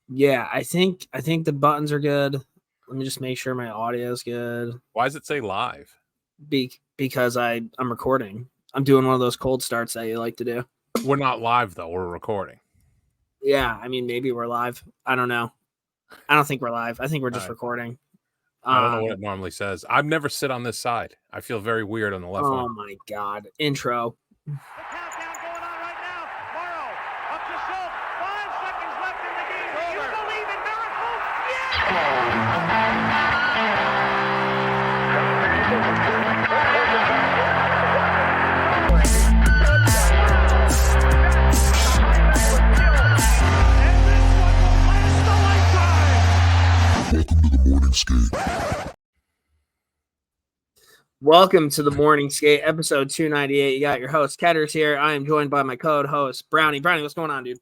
Yeah, I think the buttons are good. Let me just make sure my audio is good. Why does it say live? Because I'm recording. I'm doing one of those cold starts that you like to do. We're not live though. We're recording. Yeah, I mean maybe we're live. I don't know. I don't think we're live. I think we're just recording. I don't know what it normally says. I've never sit on this side. I feel very weird on the left one. Oh my god! Intro. Welcome to the Morning Skate, episode 298. You got your host, Kedders here. I am joined by my co-host, Brownie. Brownie, what's going on, dude?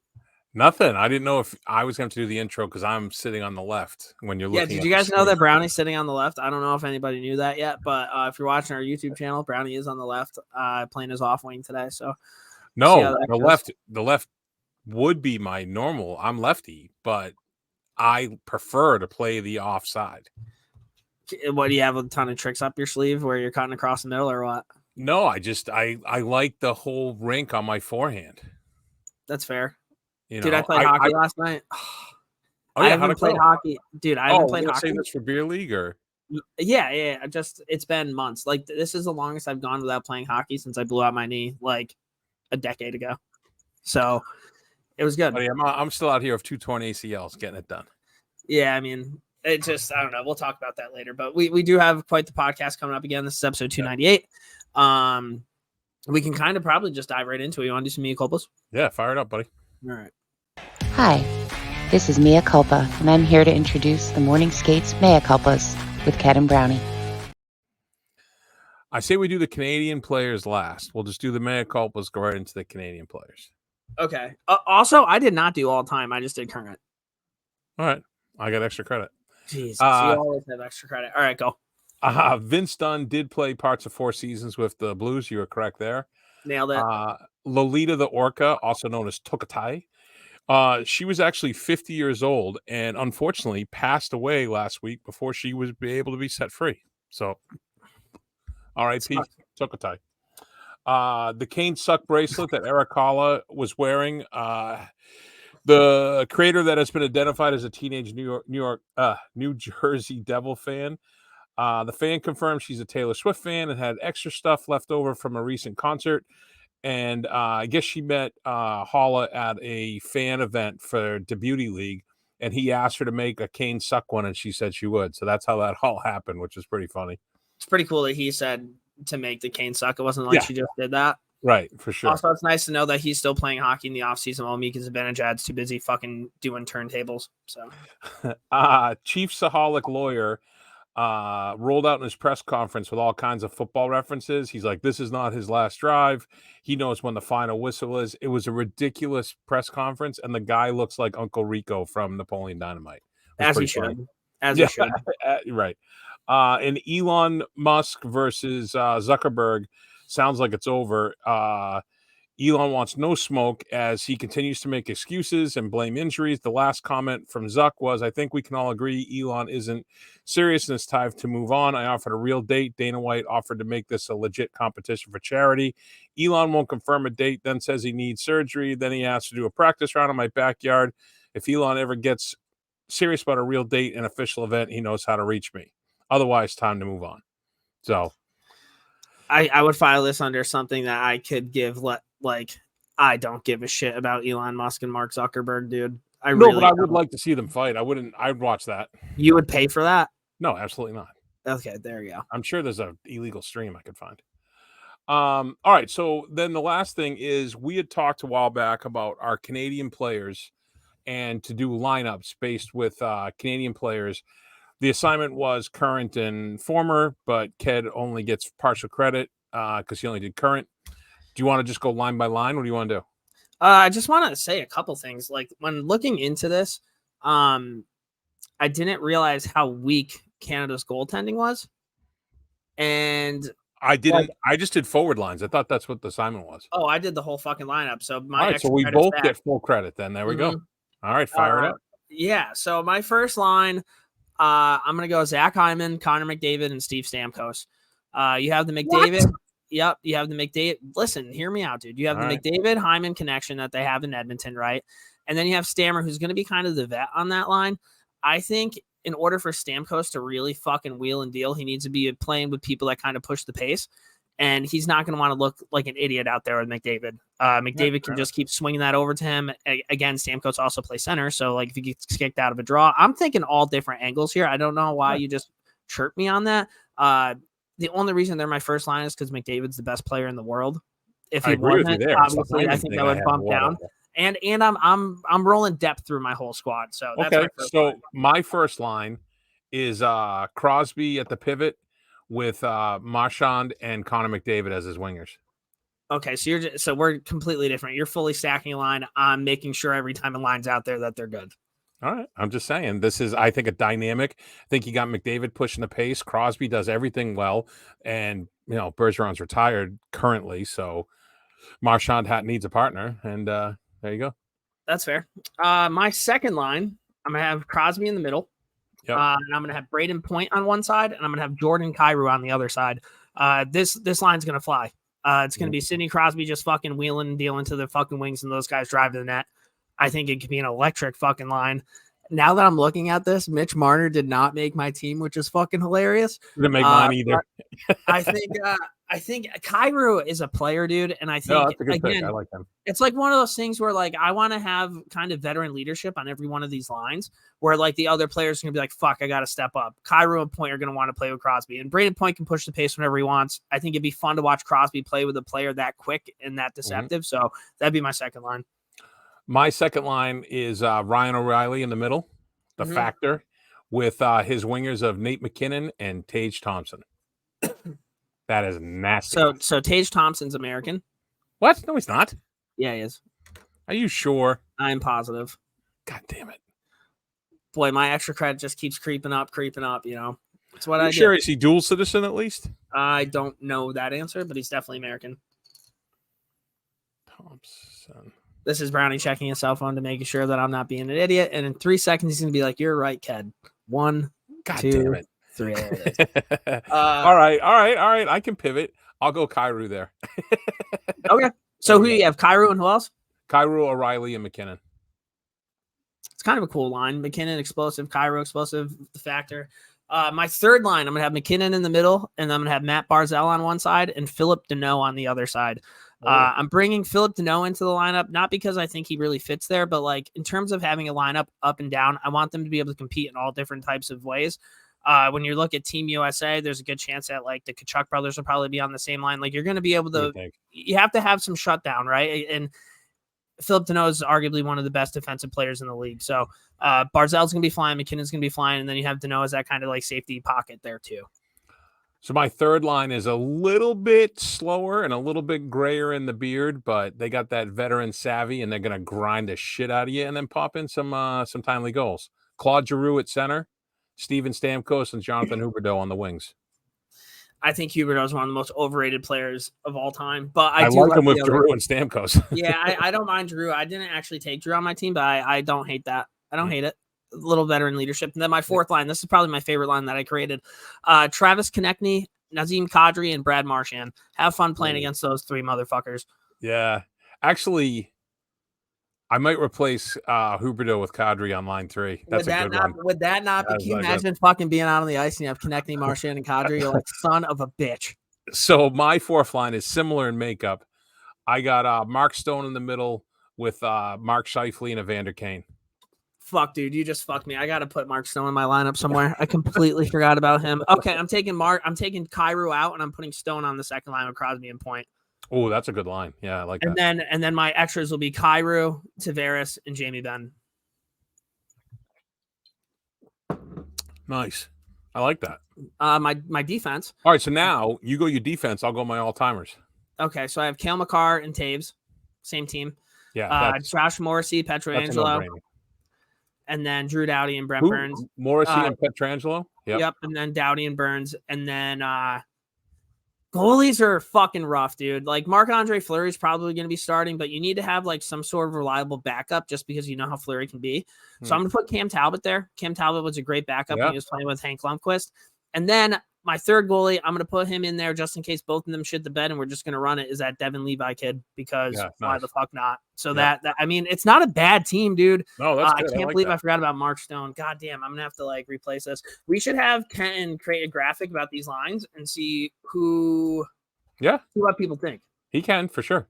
Nothing. I didn't know if I was going to do the intro because I'm sitting on the left when you're looking. Yeah, did you guys know that Brownie's sitting on the left? I don't know if anybody knew that yet, but if you're watching our YouTube channel, Brownie is on the left, playing his off wing today. So no, the left would be my normal. I'm lefty, but I prefer to play the offside. What, do you have a ton of tricks up your sleeve where you're cutting across the middle or what? No, I like the whole rink on my forehand. That's fair. You know, dude, I played hockey last night. I haven't played hockey. Dude, I haven't played hockey. Say this for beer league or? Yeah. It's been months. Like, this is the longest I've gone without playing hockey since I blew out my knee like a decade ago. So it was good. I'm still out here with 2 torn ACLs getting it done. Yeah, I mean, it just, I don't know. We'll talk about that later. But we do have quite the podcast coming up again. This is episode 298. We can kind of probably just dive right into it. You want to do some mea culpas? Yeah, fire it up, buddy. All right. Hi, this is Mea Culpa, and I'm here to introduce the Morning Skates Mea Culpas with Ked and Brownie. I say we do the Canadian players last. We'll just do the Mea Culpas, go right into the Canadian players. Okay. Also, I did not do all time. I just did current. All right. I got extra credit. Jesus, you always have extra credit. All right, go. Vince Dunn did play parts of 4 seasons with the Blues. You were correct there. Nailed it. Lolita the Orca, also known as Tokatai. She was actually 50 years old and unfortunately passed away last week before she was able to be set free. So, R.I.P. Tokatai. The Cane Suck bracelet that Eric Holla was wearing. The creator that has been identified as a teenage New Jersey Devil fan. The fan confirmed she's a Taylor Swift fan and had extra stuff left over from a recent concert. And I guess she met Holla at a fan event for the Beauty League, and he asked her to make a Cane Suck one, and she said she would. So that's how that all happened, which is pretty funny. It's pretty cool that he said to make the Cane Suck. It wasn't like she just did that. Right, for sure. Also, it's nice to know that he's still playing hockey in the offseason while Mika Zibanejad's too busy fucking doing turntables. So, Chief Saholic lawyer rolled out in his press conference with all kinds of football references. He's like, this is not his last drive. He knows when the final whistle is. It was a ridiculous press conference, and the guy looks like Uncle Rico from Napoleon Dynamite. As he should. As he should. Right. And Elon Musk versus Zuckerberg sounds like it's over. Elon wants no smoke as he continues to make excuses and blame injuries. The last comment from Zuck was, I think we can all agree Elon isn't serious and it's time to move on. I offered a real date. Dana White offered to make this a legit competition for charity. Elon won't confirm a date, then says he needs surgery. Then he asked to do a practice round in my backyard. If Elon ever gets serious about a real date and official event, he knows how to reach me. Otherwise, time to move on. So I would file this under something that I could give like I don't give a shit about Elon Musk and Mark Zuckerberg, dude. I would like to see them fight. I'd watch that. You would pay for that? No, absolutely not. Okay, there you go. I'm sure there's an illegal stream I could find. All right, so then the last thing is we had talked a while back about our Canadian players and to do lineups based with Canadian players. The assignment was current and former, but Ked only gets partial credit because he only did current. Do you want to just go line by line? What do you want to do? I just want to say a couple things. Like, when looking into this, I didn't realize how weak Canada's goaltending was. And I didn't. I just did forward lines. I thought that's what the assignment was. Oh, I did the whole fucking lineup. So all right, so we both get full credit then. There we go. All right, fire it up. Yeah. So my first line, I'm gonna go Zach Hyman, Connor McDavid, and Steve Stamkos. You have the McDavid. What? Yep, you have the McDavid. Listen, hear me out, dude. You have the McDavid Hyman connection that they have in Edmonton, right? And then you have Stammer, who's going to be kind of the vet on that line. I think in order for Stamkos to really fucking wheel and deal, he needs to be playing with people that kind of push the pace. And he's not going to want to look like an idiot out there with McDavid. McDavid can just keep swinging that over to him. Again, Stamkos also plays center. So, like, if he gets kicked out of a draw, I'm thinking all different angles here. I don't know why you just chirped me on that. The only reason they're my first line is because McDavid's the best player in the world. If he wasn't, obviously, I think that would bump down. And I'm rolling depth through my whole squad. So that's okay. So my first line is Crosby at the pivot with Marchand and Connor McDavid as his wingers. Okay, so we're completely different. You're fully stacking a line. I'm making sure every time a line's out there that they're good. All right. I'm just saying this is, I think, a dynamic. I think you got McDavid pushing the pace. Crosby does everything well. And, Bergeron's retired currently. So Marchand needs a partner. And there you go. That's fair. My second line, I'm going to have Crosby in the middle. Yep. And I'm going to have Braden Point on one side. And I'm going to have Jordan Kyrou on the other side. This line's going to fly. It's going to be Sidney Crosby just fucking wheeling and dealing to the fucking wings and those guys drive to the net. I think it could be an electric fucking line. Now that I'm looking at this, Mitch Marner did not make my team, which is fucking hilarious. Didn't make mine either. I think Kyrou is a player, dude, and I think that's a good pick. I like him. It's like one of those things where, like, I want to have kind of veteran leadership on every one of these lines, where like the other players are gonna be like, "Fuck, I got to step up." Kyrou and Point are gonna want to play with Crosby, and Braden Point can push the pace whenever he wants. I think it'd be fun to watch Crosby play with a player that quick and that deceptive. Mm-hmm. So that'd be my second line. My second line is Ryan O'Reilly in the middle, the factor, with his wingers of Nate McKinnon and Tage Thompson. That is nasty. So Tage Thompson's American. What? No, he's not. Yeah, he is. Are you sure? I'm positive. God damn it. Boy, my extra credit just keeps creeping up. That's what I do. Sure, is he dual citizen at least? I don't know that answer, but he's definitely American. Thompson. This is Brownie checking his cell phone to make sure that I'm not being an idiot. And in 3 seconds, he's going to be like, "You're right, Ked. 1, God 2, damn it. 3. All right. I can pivot. I'll go Kyrou there. Okay. So who do you have? Kyrou and who else? Kyrou, O'Reilly, and McKinnon. It's kind of a cool line. McKinnon, explosive. Kyrou, explosive. The factor. My third line, I'm going to have McKinnon in the middle, and I'm going to have Matt Barzal on one side and Philip Deneau on the other side. I'm bringing Philip Deneau into the lineup, not because I think he really fits there, but like in terms of having a lineup up and down, I want them to be able to compete in all different types of ways. When you look at Team USA, there's a good chance that like the Kachuk brothers will probably be on the same line. Like you're going to be able to, you have to have some shutdown, right? And Philip Deneau is arguably one of the best defensive players in the league. So Barzal's going to be flying, McKinnon's going to be flying, and then you have Deneau as that kind of like safety pocket there too. So my third line is a little bit slower and a little bit grayer in the beard, but they got that veteran savvy, and they're going to grind the shit out of you and then pop in some timely goals. Claude Giroux at center, Steven Stamkos, and Jonathan Huberdeau on the wings. I think Huberdeau is one of the most overrated players of all time, but I do like him with Giroux and Stamkos. Yeah, I don't mind Giroux. I didn't actually take Giroux on my team, but I don't hate that. I don't hate it. A little veteran leadership. And then my fourth line, this is probably my favorite line that I created. Travis Konechny, Nazem Kadri, and Brad Marchand. Have fun playing against those 3 motherfuckers. Yeah. Actually, I might replace Huberdeau with Kadri on line 3. That's a good one. Would that not be? Can you imagine fucking being out on the ice and you have Konechny, Marchand, and Kadri? You're like, son of a bitch. So my fourth line is similar in makeup. I got Mark Stone in the middle with Mark Scheifele and Evander Kane. Fuck, dude, you just fucked me. I got to put Mark Stone in my lineup somewhere. I completely forgot about him. Okay, I'm taking Kyrou out, and I'm putting Stone on the second line with Crosby and Point. Oh, that's a good line. Yeah, I like that. And then my extras will be Kyrou, Tavares, and Jamie Benn. Nice. I like that. My defense. All right, so now you go your defense. I'll go my all-timers. Okay, so I have Cale Makar and Taves. Same team. Yeah. Josh Morrissey, Pietrangelo. And then Drew Doughty and Brent Burns. Morrissey and Pietrangelo? Yep. And then Doughty and Burns. And then Goalies are fucking rough, dude. Like Marc-Andre Fleury is probably going to be starting, but you need to have like some sort of reliable backup just because you know how Fleury can be. So I'm going to put Cam Talbot there. Cam Talbot was a great backup when he was playing with Hank Lundqvist. And then my third goalie, I'm going to put him in there just in case both of them shit the bed and we're just going to run it, is that Devin Levi kid, because why the fuck not? So that I mean, it's not a bad team, dude. No, that's good. I can't believe I forgot about Mark Stone. God damn, I'm going to have to like replace this. We should have Ken create a graphic about these lines and see what people think. He can, for sure.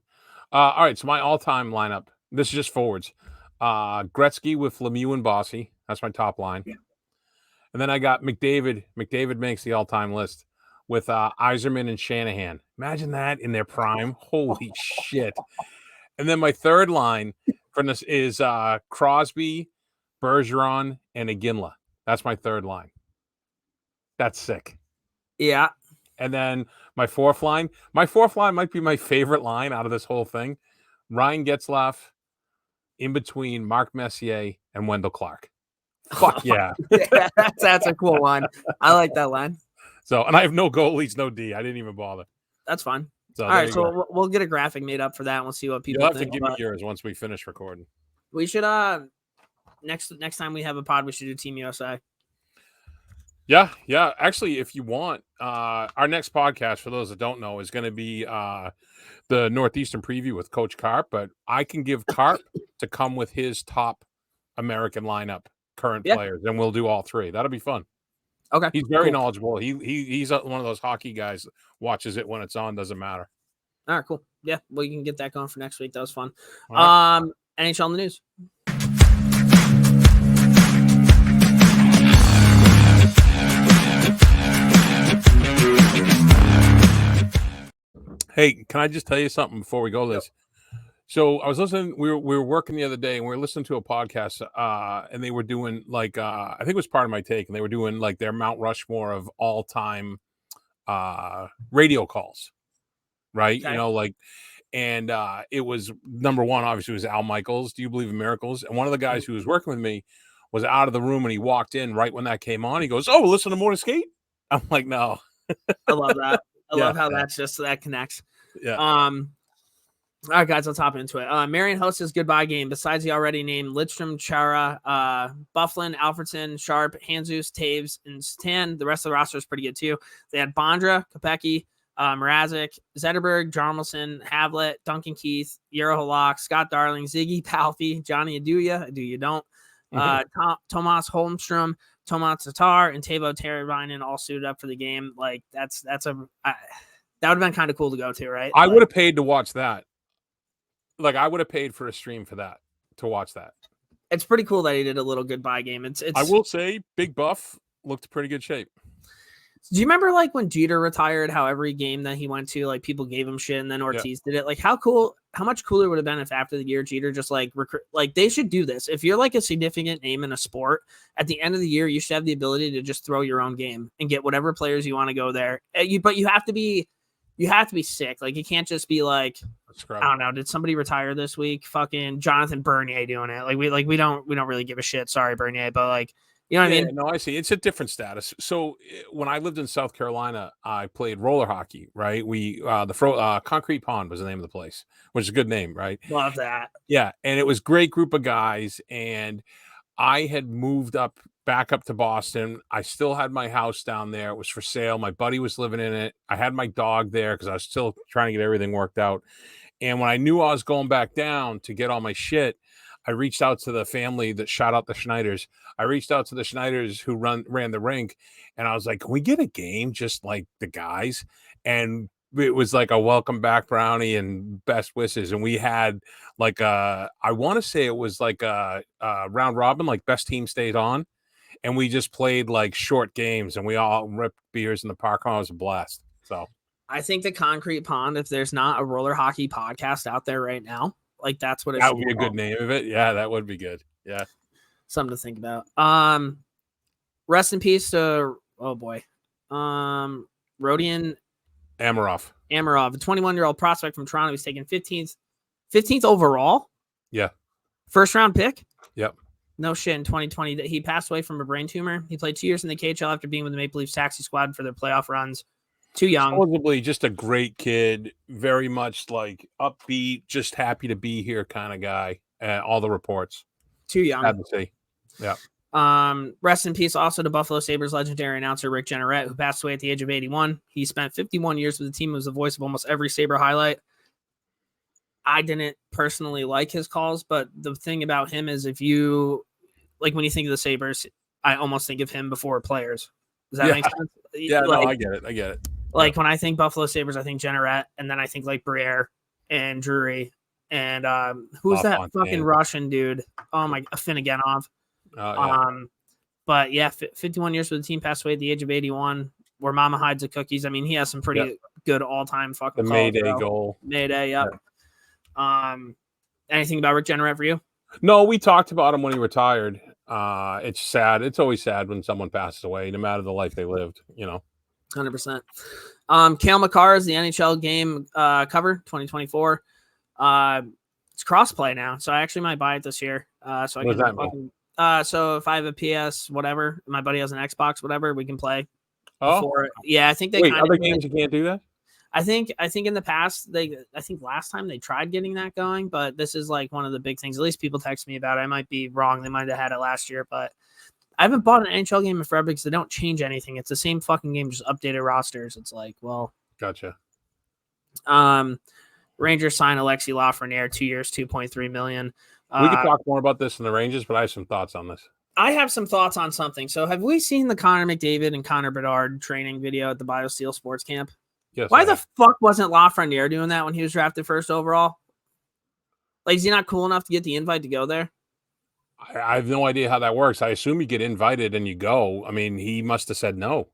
All right, so my all-time lineup. This is just forwards. Gretzky with Lemieux and Bossy. That's my top line. Yeah. And then I got McDavid. McDavid makes the all-time list with Yzerman and Shanahan. Imagine that in their prime. Holy shit. And then my third line from this is Crosby, Bergeron, and Iginla. That's my third line. That's sick. Yeah. And then my fourth line might be my favorite line out of this whole thing. Ryan Getzlaf in between Mark Messier and Wendell Clark. Fuck yeah. That's a cool line. I like that line. So, and I have no goalies, no D. I didn't even bother. That's fine. So, all right, so we'll get a graphic made up for that, and we'll see what people think. You'll have to give me yours once we finish recording. We should next time we have a pod, we should do Team USA. Yeah. Actually, if you want, our next podcast, for those that don't know, is going to be the Northeastern preview with Coach Carp. But I can give Carp to come with his top American lineup, current players, and we'll do all three. That'll be fun. Okay, he's very knowledgeable. He's one of ththose hockey guys. Watches it when it's on. Doesn't matter. All right, cool. Yeah, well, you can get that going for next week. That was fun. Right. NHL in the news. Hey, can I just tell you something before we go this? So I was listening, we were working the other day and we were listening to a podcast and they were doing like, I think it was part of my take, and they were doing like their Mount Rushmore of all time radio calls, right? Okay. You know, like, and it was number one, obviously, was Al Michaels. Do you believe in miracles? And one of the guys who was working with me was out of the room and he walked in right when that came on. He goes, "Oh, listen to Morning Skate." I'm like, no. I love that. I love how that's just that connects. Yeah. All right, guys, let's hop into it. Marian hosts his goodbye game. Besides the already named Lidstrom, Chara, Bufflin, Alfredson, Sharp, Hanzus, Taves, and Stan. The rest of the roster is pretty good too. They had Bondra, Kopecky, Mrazek, Zetterberg, Jarmelson, Havlet, Duncan Keith, Jero Halak, Scott Darling, Ziggy Palffy, Johnny Aduya, don't. Tomas Holmstrom, Tomas Tatar, and Teuvo Teravainen all suited up for the game. Like that would have been kind of cool to go to, right? I would have paid to watch that. Like I would have paid for a stream for that, to watch that. It's pretty cool that he did a little goodbye game. It's I will say Big Buff looked pretty good shape. Do you remember like when Jeter retired, how every game that he went to, like people gave him shit and then Ortiz did it? Like how much cooler would have been if after the year Jeter just like they should do this. If you're like a significant name in a sport, at the end of the year, you should have the ability to just throw your own game and get whatever players you want to go there. But you have to be sick. Like it can't just be like, I don't know. Did somebody retire this week? Fucking Jonathan Bernier doing it. Like we don't really give a shit. Sorry, Bernier, but like, you know what I mean? No, I see. It's a different status. So when I lived in South Carolina, I played roller hockey, right? We Concrete Pond was the name of the place, which is a good name, right? Love that. Yeah, and it was a great group of guys, and I had moved back up to Boston. I still had my house down there. It was for sale. My buddy was living in it. I had my dog there because I was still trying to get everything worked out. And when I knew I was going back down to get all my shit, I reached out to the family that shout out the Schneiders. I reached out to the Schneiders who ran the rink, and I was like, "Can we get a game just like the guys?" And it was like a welcome back brownie and best wishes. And we had like I want to say it was like a round robin, like best team stayed on, and we just played like short games, and we all ripped beers in the park. Oh, it was a blast. So I think the Concrete Pond, if there's not a roller hockey podcast out there right now, like that's what it that should would be a good name of it. Yeah, that would be good. Yeah. Something to think about. Rest in peace to Rodion Amarov, a 21-year-old prospect from Toronto. He's taken 15th overall. Yeah. First round pick. Yep. No shit. In 2020, he passed away from a brain tumor. He played 2 years in the KHL after being with the Maple Leafs taxi squad for their playoff runs. Too young. Supposedly just a great kid, very much like upbeat, just happy to be here kind of guy. All the reports. Too young. Sad to see. Yeah. Rest in peace also to Buffalo Sabres legendary announcer Rick Jeanneret, who passed away at the age of 81. He spent 51 years with the team, was the voice of almost every Sabre highlight. I didn't personally like his calls, but the thing about him is if you, like when you think of the Sabres, I almost think of him before players. Does that make sense? Yeah, like, no, I get it. Like when I think Buffalo Sabres, I think Jeanneret, and then I think like Briere and Drury, and who's that fucking Russian dude? Oh my, Afinogenov. But yeah, 51 years with the team, passed away at the age of 81. Where Mama hides the cookies. I mean, he has some pretty good all-time fucking the calls, Mayday goal. Mayday, yep. Anything about Rick Jeanneret for you? No, we talked about him when he retired. It's sad. It's always sad when someone passes away, no matter the life they lived, 100%. Cale Makar is the NHL game cover 2024. It's crossplay now, so I actually might buy it this year. So I can so if I have a PS, whatever, my buddy has an Xbox, whatever, we can play. Oh, yeah, I think they other games you can't do that. I think in the past I think last time they tried getting that going, but this is like one of the big things. At least people text me about it. I might be wrong. They might have had it last year, but I haven't bought an NHL game in forever because they don't change anything. It's the same fucking game, just updated rosters. It's like, well, gotcha. Rangers sign Alexi Lafreniere, 2 years, $2.3 million. We can talk more about this in the Rangers, but I have some thoughts on this. I have some thoughts on something. So have we seen the Connor McDavid and Connor Bedard training video at the BioSteel Sports Camp? Yes. Why the fuck wasn't Lafreniere doing that when he was drafted first overall? Like, is he not cool enough to get the invite to go there? I have no idea how that works. I assume you get invited and you go. I mean, he must have said no.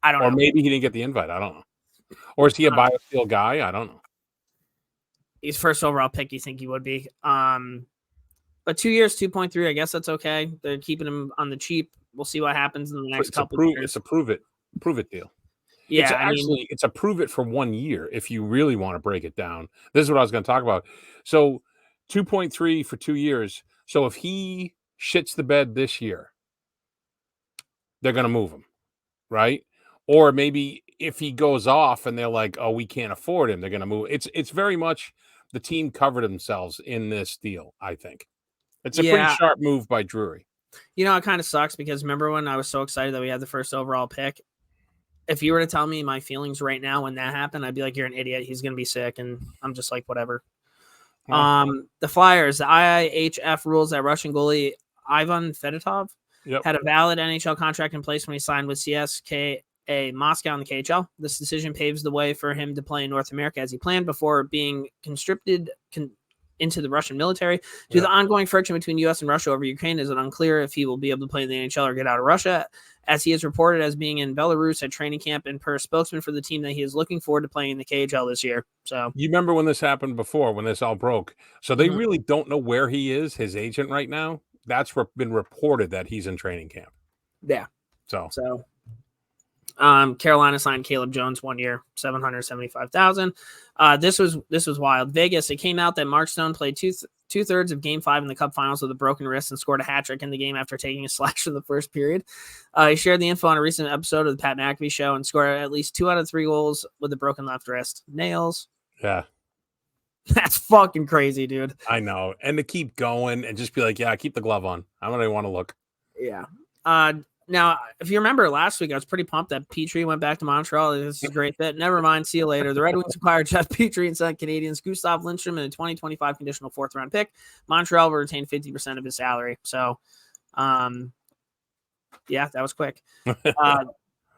I don't know. Or maybe he didn't get the invite. I don't know. Or is he a BioSteel guy? I don't know. He's first overall pick. You think he would be? But 2 years, 2.3. I guess that's okay. They're keeping him on the cheap. We'll see what happens in the next couple of years. It's a prove it deal. Yeah, it's a prove it for 1 year if you really want to break it down. This is what I was going to talk about. So 2.3 for 2 years. So if he shits the bed this year, they're going to move him, right? Or maybe if he goes off and they're like, oh, we can't afford him, they're going to move. It's very much the team covered themselves in this deal, I think. It's a pretty sharp move by Drury. It kind of sucks because remember when I was so excited that we had the first overall pick? If you were to tell me my feelings right now when that happened, I'd be like, you're an idiot. He's going to be sick. And I'm just like, whatever. The Flyers, the IIHF rules that Russian goalie Ivan Fedotov had a valid NHL contract in place when he signed with CSKA Moscow in the KHL. This decision paves the way for him to play in North America as he planned before being conscripted into the Russian military. Due to the ongoing friction between U.S. and Russia over Ukraine, is it unclear if he will be able to play in the NHL or get out of Russia, as he is reported as being in Belarus at training camp and per spokesman for the team that he is looking forward to playing in the KHL this year. So you remember when this happened before, when this all broke? So they really don't know where he is, his agent right now. That's been reported that he's in training camp. Yeah. So Carolina signed Caleb Jones 1 year, $775,000. This was wild. Vegas, it came out that Mark Stone played two-thirds of Game 5 in the Cup Finals with a broken wrist and scored a hat trick in the game after taking a slash in the first period. He shared the info on a recent episode of the Pat McAfee Show and scored at least 2 out of 3 goals with a broken left wrist. Nails. Yeah. That's fucking crazy, dude. I know. And to keep going and just be like, yeah, keep the glove on. I don't even want to look. Yeah. Now, if you remember last week, I was pretty pumped that Petrie went back to Montreal. This is a great fit. Never mind. See you later. The Red Wings acquired Jeff Petrie and sent Canadians Gustav Lindstrom in a 2025 conditional 4th-round pick. Montreal will retain 50% of his salary. So, yeah, that was quick.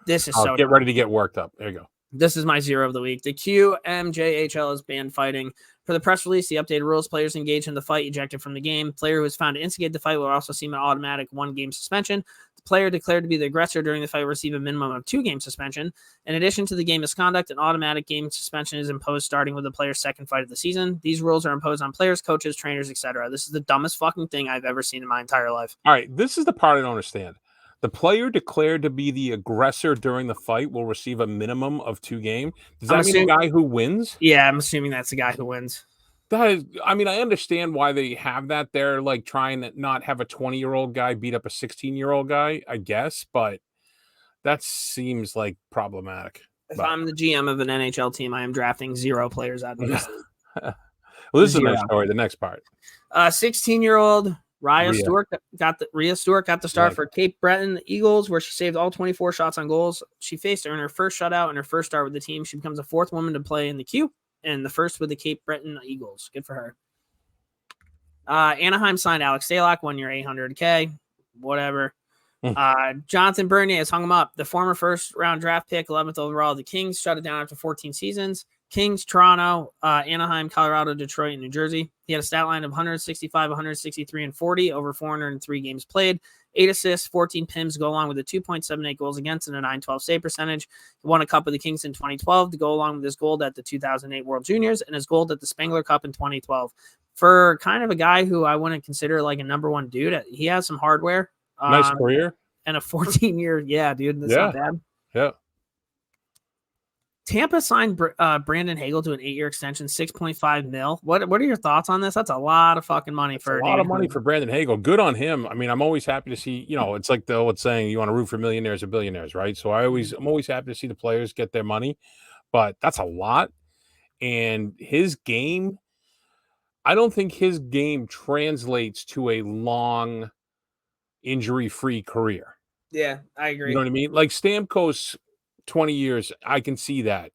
This is so get ready to get worked up. There you go. This is my 0 of the week. The QMJHL has banned fighting. Per the press release, the updated rules, players engaged in the fight ejected from the game. Player who is found to instigate the fight will also see an automatic 1-game suspension. The player declared to be the aggressor during the fight will receive a minimum of 2-game suspension. In addition to the game misconduct, an automatic game suspension is imposed starting with the player's second fight of the season. These rules are imposed on players, coaches, trainers, etc. This is the dumbest fucking thing I've ever seen in my entire life. All right, this is the part I don't understand. The player declared to be the aggressor during the fight will receive a minimum of 2 games. Does that mean the guy who wins? Yeah, I'm assuming that's the guy who wins. That is, I mean, I understand why they have that. They're like trying to not have a 20-year-old guy beat up a 16-year-old guy, I guess, but that seems like problematic. If I'm the GM of an NHL team, I am drafting 0 players out of this league. Well, this is a nice story. The next part. 16-year-old Rhea Stewart got the start for Cape Breton Eagles, where she saved all 24 shots on goals. She faced to earn her first shutout and her first start with the team. She becomes the 4th woman to play in the Q and the first with the Cape Breton Eagles. Good for her. Anaheim signed Alex Stalock, 1 year, $800K. Whatever. Jonathan Bernier has hung him up. The former first-round draft pick, 11th overall. The Kings shut it down after 14 seasons. Kings, Toronto, Anaheim, Colorado, Detroit, and New Jersey. He had a stat line of 165, 163, and 40 over 403 games played. 8 assists, 14 PIMs go along with a 2.78 goals against and a 912 save percentage. He won a cup with the Kings in 2012 to go along with his gold at the 2008 World Juniors and his gold at the Spengler Cup in 2012. For kind of a guy who I wouldn't consider like a number one dude, he has some hardware. Nice career. And a 14-year, dude, that's not bad. Yeah. Tampa signed Brandon Hagel to an 8-year extension, $6.5 million. What are your thoughts on this? That's a lot of fucking money for a lot of money for Brandon Hagel. Good on him. I mean, I'm always happy to see. It's like the old saying: you want to root for millionaires or billionaires, right? So I'm always happy to see the players get their money, but that's a lot. And his game, I don't think his game translates to a long, injury-free career. Yeah, I agree. You know what I mean? Like Stamkos. 20 years, I can see that.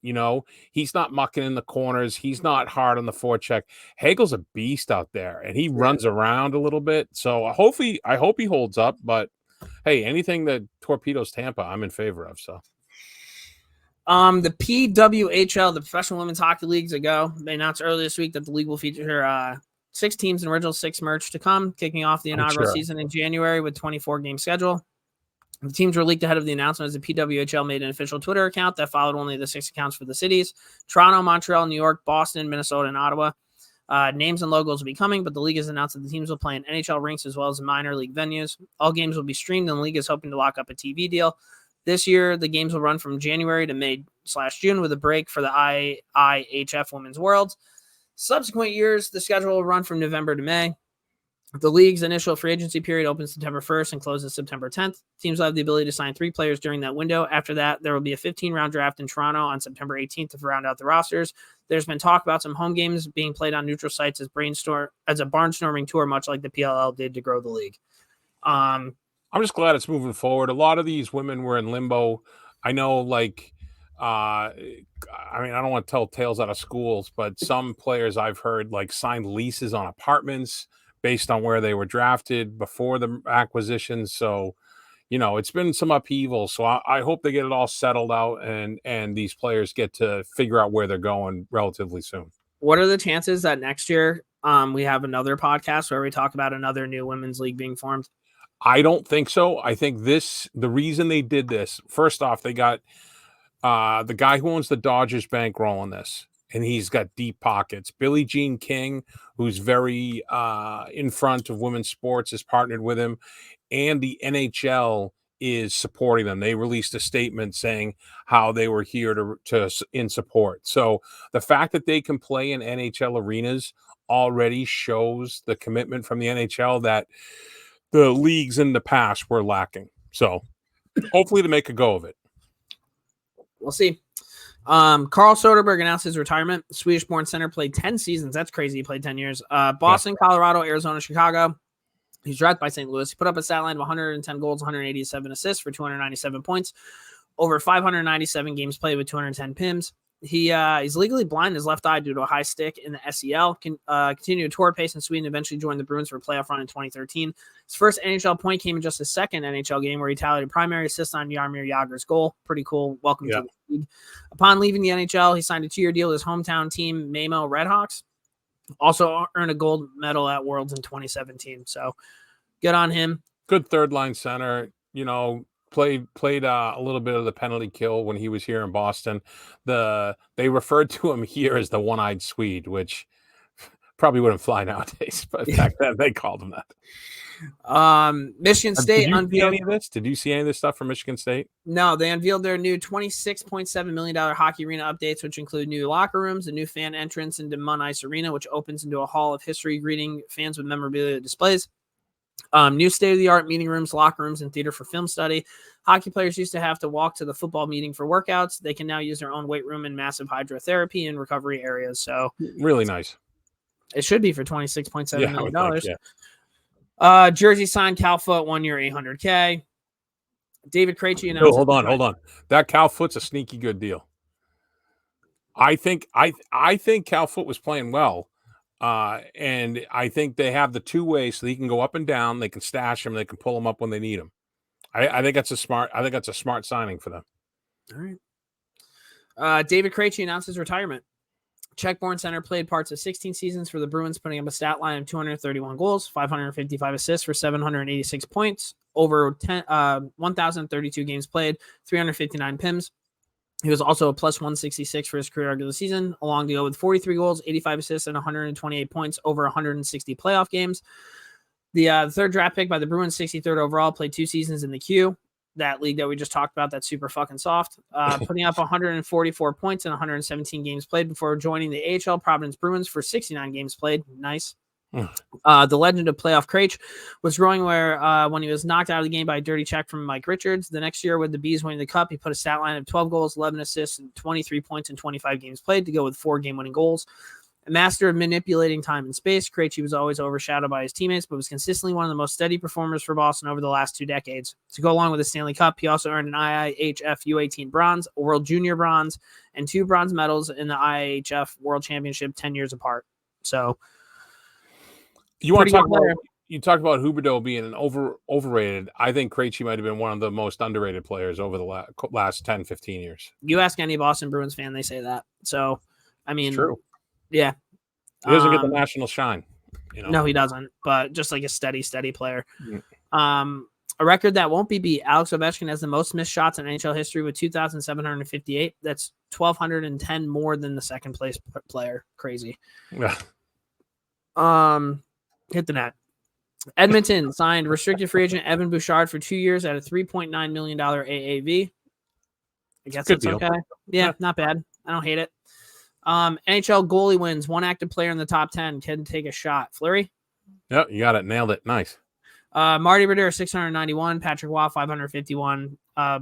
He's not mucking in the corners. He's not hard on the forecheck. Hagel's a beast out there, and he runs around a little bit. So I hope he holds up. But hey, anything that torpedoes Tampa, I'm in favor of. So, the PWHL, the Professional Women's Hockey Leagues ago, they announced earlier this week that the league will feature 6 teams and original 6 merch to come, kicking off the inaugural season in January with 24-game schedule. The teams were leaked ahead of the announcement as the PWHL made an official Twitter account that followed only the 6 accounts for the cities: Toronto, Montreal, New York, Boston, Minnesota, and Ottawa. Names and logos will be coming, but the league has announced that the teams will play in NHL rinks as well as minor league venues. All games will be streamed, and the league is hoping to lock up a TV deal. This year, the games will run from January to May/June with a break for the IIHF Women's Worlds. Subsequent years, the schedule will run from November to May. The league's initial free agency period opens September 1st and closes September 10th. Teams will have the ability to sign 3 players during that window. After that, there will be a 15-round draft in Toronto on September 18th to round out the rosters. There's been talk about some home games being played on neutral sites as a barnstorming tour, much like the PLL did to grow the league. I'm just glad it's moving forward. A lot of these women were in limbo. I know, I don't want to tell tales out of schools, but some players I've heard signed leases on apartments based on where they were drafted before the acquisition. So, it's been some upheaval. So I hope they get it all settled out and these players get to figure out where they're going relatively soon. What are the chances that next year we have another podcast where we talk about another new women's league being formed? I don't think so. I think the reason they did this, first off, they got the guy who owns the Dodgers bankroll on this. And he's got deep pockets. Billie Jean King, who's very in front of women's sports, is partnered with him. And the NHL is supporting them. They released a statement saying how they were here to in support. So the fact that they can play in NHL arenas already shows the commitment from the NHL that the leagues in the past were lacking. So hopefully to make a go of it. We'll see. Carl Soderberg announced his retirement. The Swedish-born center played 10 seasons. That's crazy. He played 10 years. Boston, Colorado, Arizona, Chicago. He's drafted by St. Louis. He put up a stat line of 110 goals, 187 assists for 297 points. Over 597 games played with 210 PIMs. He's legally blind in his left eye due to a high stick in the SEL. Continued a tour pace in Sweden, eventually joined the Bruins for a playoff run in 2013. His first NHL point came in just his second NHL game where he tallied a primary assist on Jaromir Jagr's goal. Pretty cool. Welcome to the league. Upon leaving the NHL, he signed a 2-year deal with his hometown team, Malmö Redhawks. Also earned a gold medal at Worlds in 2017. So good on him. Good third line center, played a little bit of the penalty kill when he was here in Boston. They referred to him here as the one-eyed Swede, which probably wouldn't fly nowadays, but back then they called him that. Michigan State unveiled any of this. Did you see any of this stuff from Michigan State? No, they unveiled their new $26.7 million hockey arena updates, which include new locker rooms, a new fan entrance into Munn Ice Arena, which opens into a hall of history, greeting fans with memorabilia displays. New state-of-the-art meeting rooms, locker rooms, and theater for film study. Hockey players used to have to walk to the football meeting for workouts. They can now use their own weight room and massive hydrotherapy and recovery areas. So really nice. It should be for $26.7 million. Jersey signed Cal Foot 1 year, $800K. David Krejci announced. Hold on. That Cal Foot's a sneaky good deal. I think Cal Foot was playing well. And I think they have the two-way so he can go up and down. They can stash him. They can pull him up when they need him. I think that's a smart signing for them. All right. David Krejci announced his retirement. Czech-born center played parts of 16 seasons for the Bruins, putting up a stat line of 231 goals, 555 assists for 786 points, over 1,032 games played, 359 PIMs. He was also a plus 166 for his career regular season, along to go with 43 goals, 85 assists, and 128 points over 160 playoff games. The third draft pick by the Bruins, 63rd overall, played 2 seasons in the Q, that league that we just talked about, that's super fucking soft, putting up 144 points in 117 games played before joining the AHL Providence Bruins for 69 games played. Nice. The legend of playoff Krejci was growing when he was knocked out of the game by a dirty check from Mike Richards. The next year with the Bees winning the Cup, he put a stat line of 12 goals, 11 assists, and 23 points in 25 games played to go with 4 game-winning goals. A master of manipulating time and space, Krejci was always overshadowed by his teammates, but was consistently one of the most steady performers for Boston over the last 2 decades. To go along with the Stanley Cup, he also earned an IIHF U18 bronze, a World Junior bronze, and 2 bronze medals in the IIHF World Championship 10 years apart. So, you want to talk about? You talk about Huberdeau being an overrated. I think Krejci might have been one of the most underrated players over the last 10, 15 years. You ask any Boston Bruins fan, they say that. So, I mean, true. Yeah. He doesn't get the national shine. No, he doesn't. But just like a steady player. A record that won't be beat. Alex Ovechkin has the most missed shots in NHL history with 2,758. That's 1,210 more than the second place player. Crazy. Yeah. Hit the net. Edmonton signed restricted free agent Evan Bouchard for 2 years at a $3.9 million AAV. I guess that's okay. Yeah, not bad. I don't hate it. NHL goalie wins. 1 active player in the top 10 can take a shot. Fleury? Yep, you got it. Nailed it. Nice. Marty Brodeur, 691. Patrick Waugh, 551.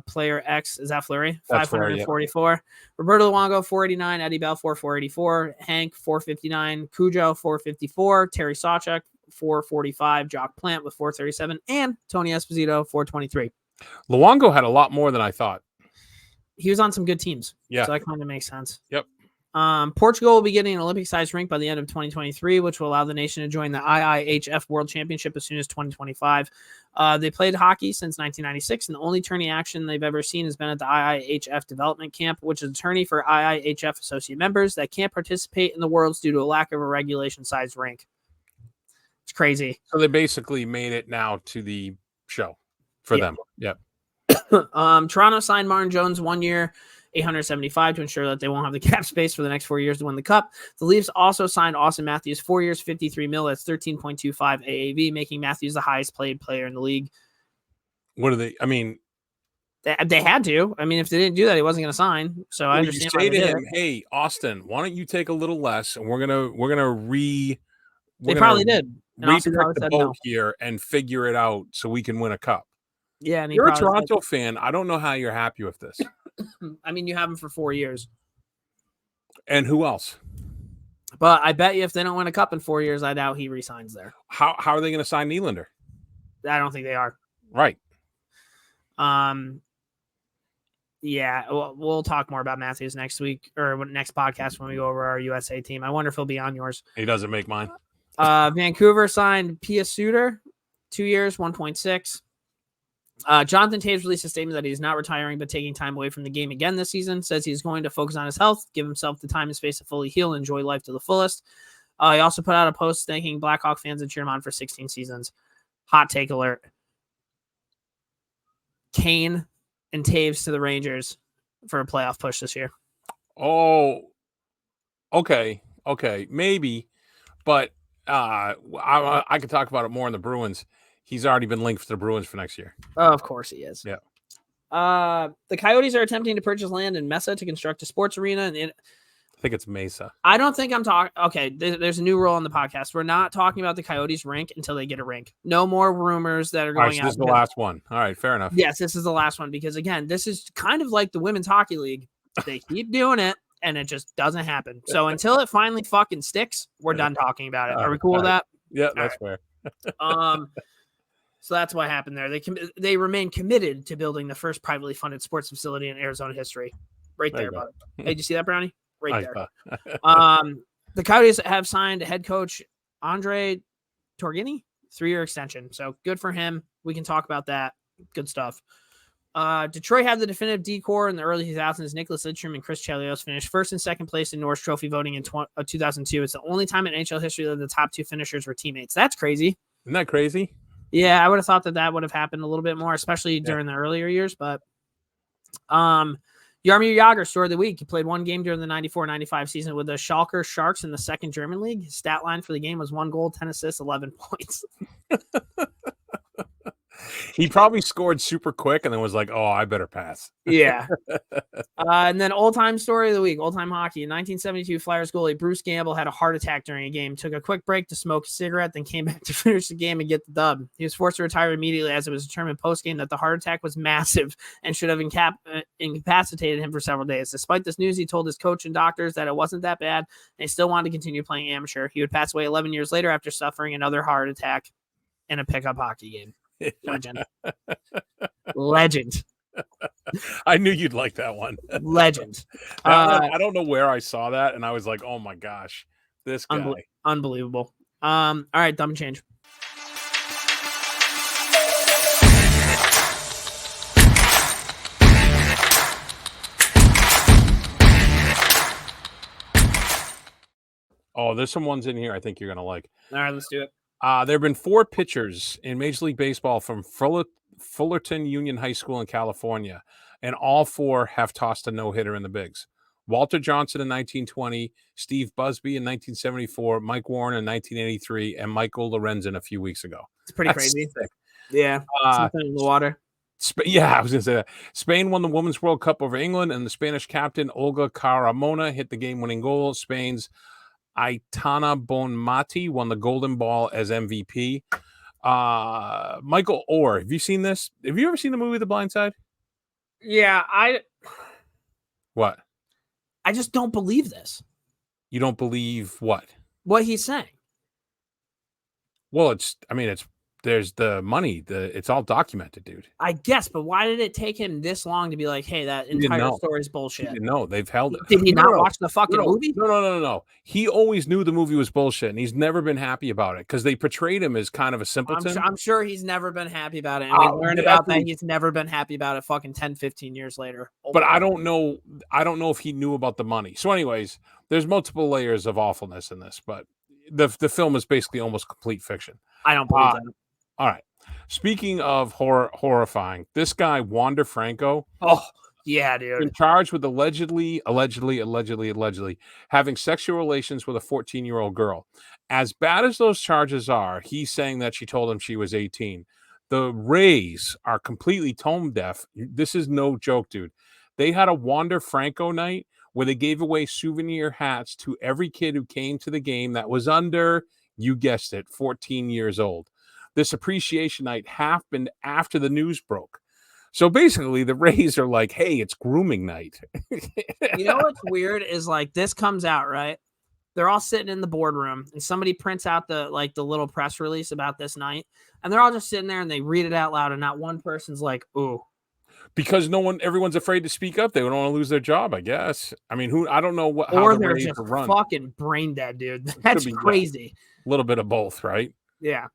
Player X, is that Fleury? 544. Yeah. Roberto Luongo, 489. Eddie Belfour, 484. Hank, 459. Cujo, 454. Terry Sawchuk, 445. Jock Plant with 437. And Tony Esposito, 423. Luongo had a lot more than I thought. He was on some good teams. Yeah. So that kind of makes sense. Yep. Portugal will be getting an Olympic-sized rink by the end of 2023, which will allow the nation to join the IIHF World Championship as soon as 2025. They played hockey since 1996, and the only tourney action they've ever seen has been at the IIHF Development Camp, which is a tourney for IIHF associate members that can't participate in the Worlds due to a lack of a regulation-sized rink. It's crazy. So they basically made it now to the show for them. Yep. Toronto signed Martin Jones 1 year, $875 to ensure that they won't have the cap space for the next 4 years to win the Cup. The Leafs also signed Austin Matthews 4 years, $53 million. That's 13.25 AAV, making Matthews the highest paid player in the league. What are they? I mean, they had to. I mean, if they didn't do that, he wasn't going to sign. So I understand. You say to him, "Hey, Austin, why don't you take a little less, and we're gonna They probably did. Redirect the boat here and figure it out so we can win a cup." Yeah, and you're a Toronto fan. I don't know how you're happy with this. I mean, you have him for 4 years. And who else? But I bet you if they don't win a cup in 4 years, I doubt he resigns there. How are they going to sign Nylander? I don't think they are. Right. Yeah, we'll talk more about Matthews next week or next podcast when we go over our USA team. I wonder if he'll be on yours. He doesn't make mine. Vancouver signed Pia Suter, 2 years, 1.6. Jonathan Toews released a statement that he's not retiring but taking time away from the game again this season. Says he's going to focus on his health, give himself the time and space to fully heal and enjoy life to the fullest. He also put out a post thanking Blackhawk fans and cheered him on for 16 seasons. Hot take alert. Kane and Toews to the Rangers for a playoff push this year. Oh, okay, maybe, but I could talk about it more in the Bruins. He's already been linked to the Bruins for next year. Oh, of course he is. Yeah. The Coyotes are attempting to purchase land in Mesa to construct a sports arena. And I think it's Mesa. I don't think I'm talking. Okay, there's a new rule on the podcast. We're not talking about the Coyotes rink until they get a rink. No more rumors that are going so out. This is the last one. All right, fair enough. Yes, this is the last one because, again, this is kind of like the Women's Hockey League. They keep doing it, and it just doesn't happen. So until it finally fucking sticks, we're done talking about it. Are we cool with that? Yeah, that's fair. So that's what happened there. They remain committed to building the first privately funded sports facility in Arizona history. Right there, bud. Hey, did you see that, Brownie? Right there. The Coyotes have signed head coach Andre Torgini, 3-year extension. So good for him. We can talk about that. Good stuff. Detroit had the definitive D-core in the early 2000s. Nicholas Lidstrom and Chris Chelios finished first and second place in Norris Trophy voting in 2002. It's the only time in NHL history that the top 2 finishers were teammates. That's crazy. Isn't that crazy? Yeah, I would have thought that would have happened a little bit more, especially during the earlier years. But Jaromir Jagr, story of the week. He played one game during the 94-95 season with the Schalke Sharks in the second German league. His stat line for the game was 1 goal, 10 assists, 11 points. He probably scored super quick and then was like, oh, I better pass. Yeah. And then old-time story of the week, old-time hockey. In 1972, Flyers goalie Bruce Gamble had a heart attack during a game, took a quick break to smoke a cigarette, then came back to finish the game and get the dub. He was forced to retire immediately as it was determined post-game that the heart attack was massive and should have incapacitated him for several days. Despite this news, he told his coach and doctors that it wasn't that bad, and he still wanted to continue playing amateur. He would pass away 11 years later after suffering another heart attack in a pickup hockey game. Legend. I knew you'd like that one. Legend. I don't know where I saw that, and I was like, oh my gosh, this guy. Unbelievable. All right, dumb and change. Oh, there's some ones in here I think you're going to like. All right, let's do it. There have been 4 pitchers in Major League Baseball from Fullerton Union High School in California, and all 4 have tossed a no-hitter in the bigs. Walter Johnson in 1920, Steve Busby in 1974, Mike Warren in 1983, and Michael Lorenzen a few weeks ago. It's pretty crazy. Sick. Yeah, something in the water. I was going to say that. Spain won the Women's World Cup over England, and the Spanish captain Olga Carmona hit the game-winning goal. Spain's Aitana Bonmati won the Golden Ball as MVP. Michael Orr, have you seen this? Have you ever seen the movie The Blind Side? Yeah, What? I just don't believe this. You don't believe what? What he's saying. Well, there's the money. It's all documented, dude. I guess, but why did it take him this long to be like, hey, that entire story is bullshit? No, they've held it. Did he not watch the fucking movie? No. He always knew the movie was bullshit, and he's never been happy about it because they portrayed him as kind of a simpleton. I'm sure he's never been happy about it. And we learned about that. He's never been happy about it fucking 10, 15 years later. But I don't know if he knew about the money. So anyways, there's multiple layers of awfulness in this, but the film is basically almost complete fiction. I don't believe that. All right. Speaking of horrifying, this guy, Wander Franco. Oh, yeah, dude. Been charged with allegedly having sexual relations with a 14-year-old girl. As bad as those charges are, he's saying that she told him she was 18. The Rays are completely tone deaf. This is no joke, dude. They had a Wander Franco night where they gave away souvenir hats to every kid who came to the game that was under, you guessed it, 14 years old. This appreciation night happened after the news broke. So basically, the Rays are like, hey, it's grooming night. You know what's weird is like this comes out, right? They're all sitting in the boardroom and somebody prints out the little press release about this night. And they're all just sitting there and they read it out loud. And not one person's like, ooh. Because everyone's afraid to speak up. They don't want to lose their job, I guess. I mean, I don't know how or the they're Rays just run. Fucking brain dead, dude. That's crazy. A little bit of both, right? Yeah.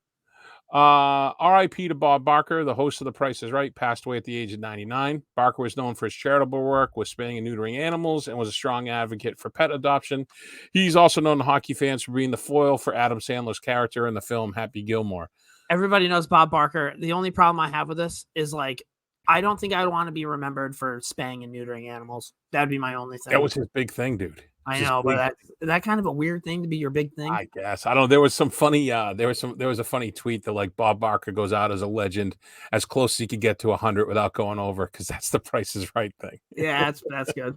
R.I.P. to Bob Barker, the host of The Price is Right, passed away at the age of 99. Barker was known for his charitable work with spaying and neutering animals and was a strong advocate for pet adoption. He's also known to hockey fans for being the foil for Adam Sandler's character in the film Happy Gilmore. Everybody knows Bob Barker. The only problem I have with this is like, I don't think I would want to be remembered for spaying and neutering animals. That'd be my only thing. That was his big thing, dude. I know, but that kind of a weird thing to be your big thing. I guess. I don't know. There was some funny there was a funny tweet that like Bob Barker goes out as a legend as close as he could get to 100 without going over because that's the Price is Right thing. Yeah, that's good.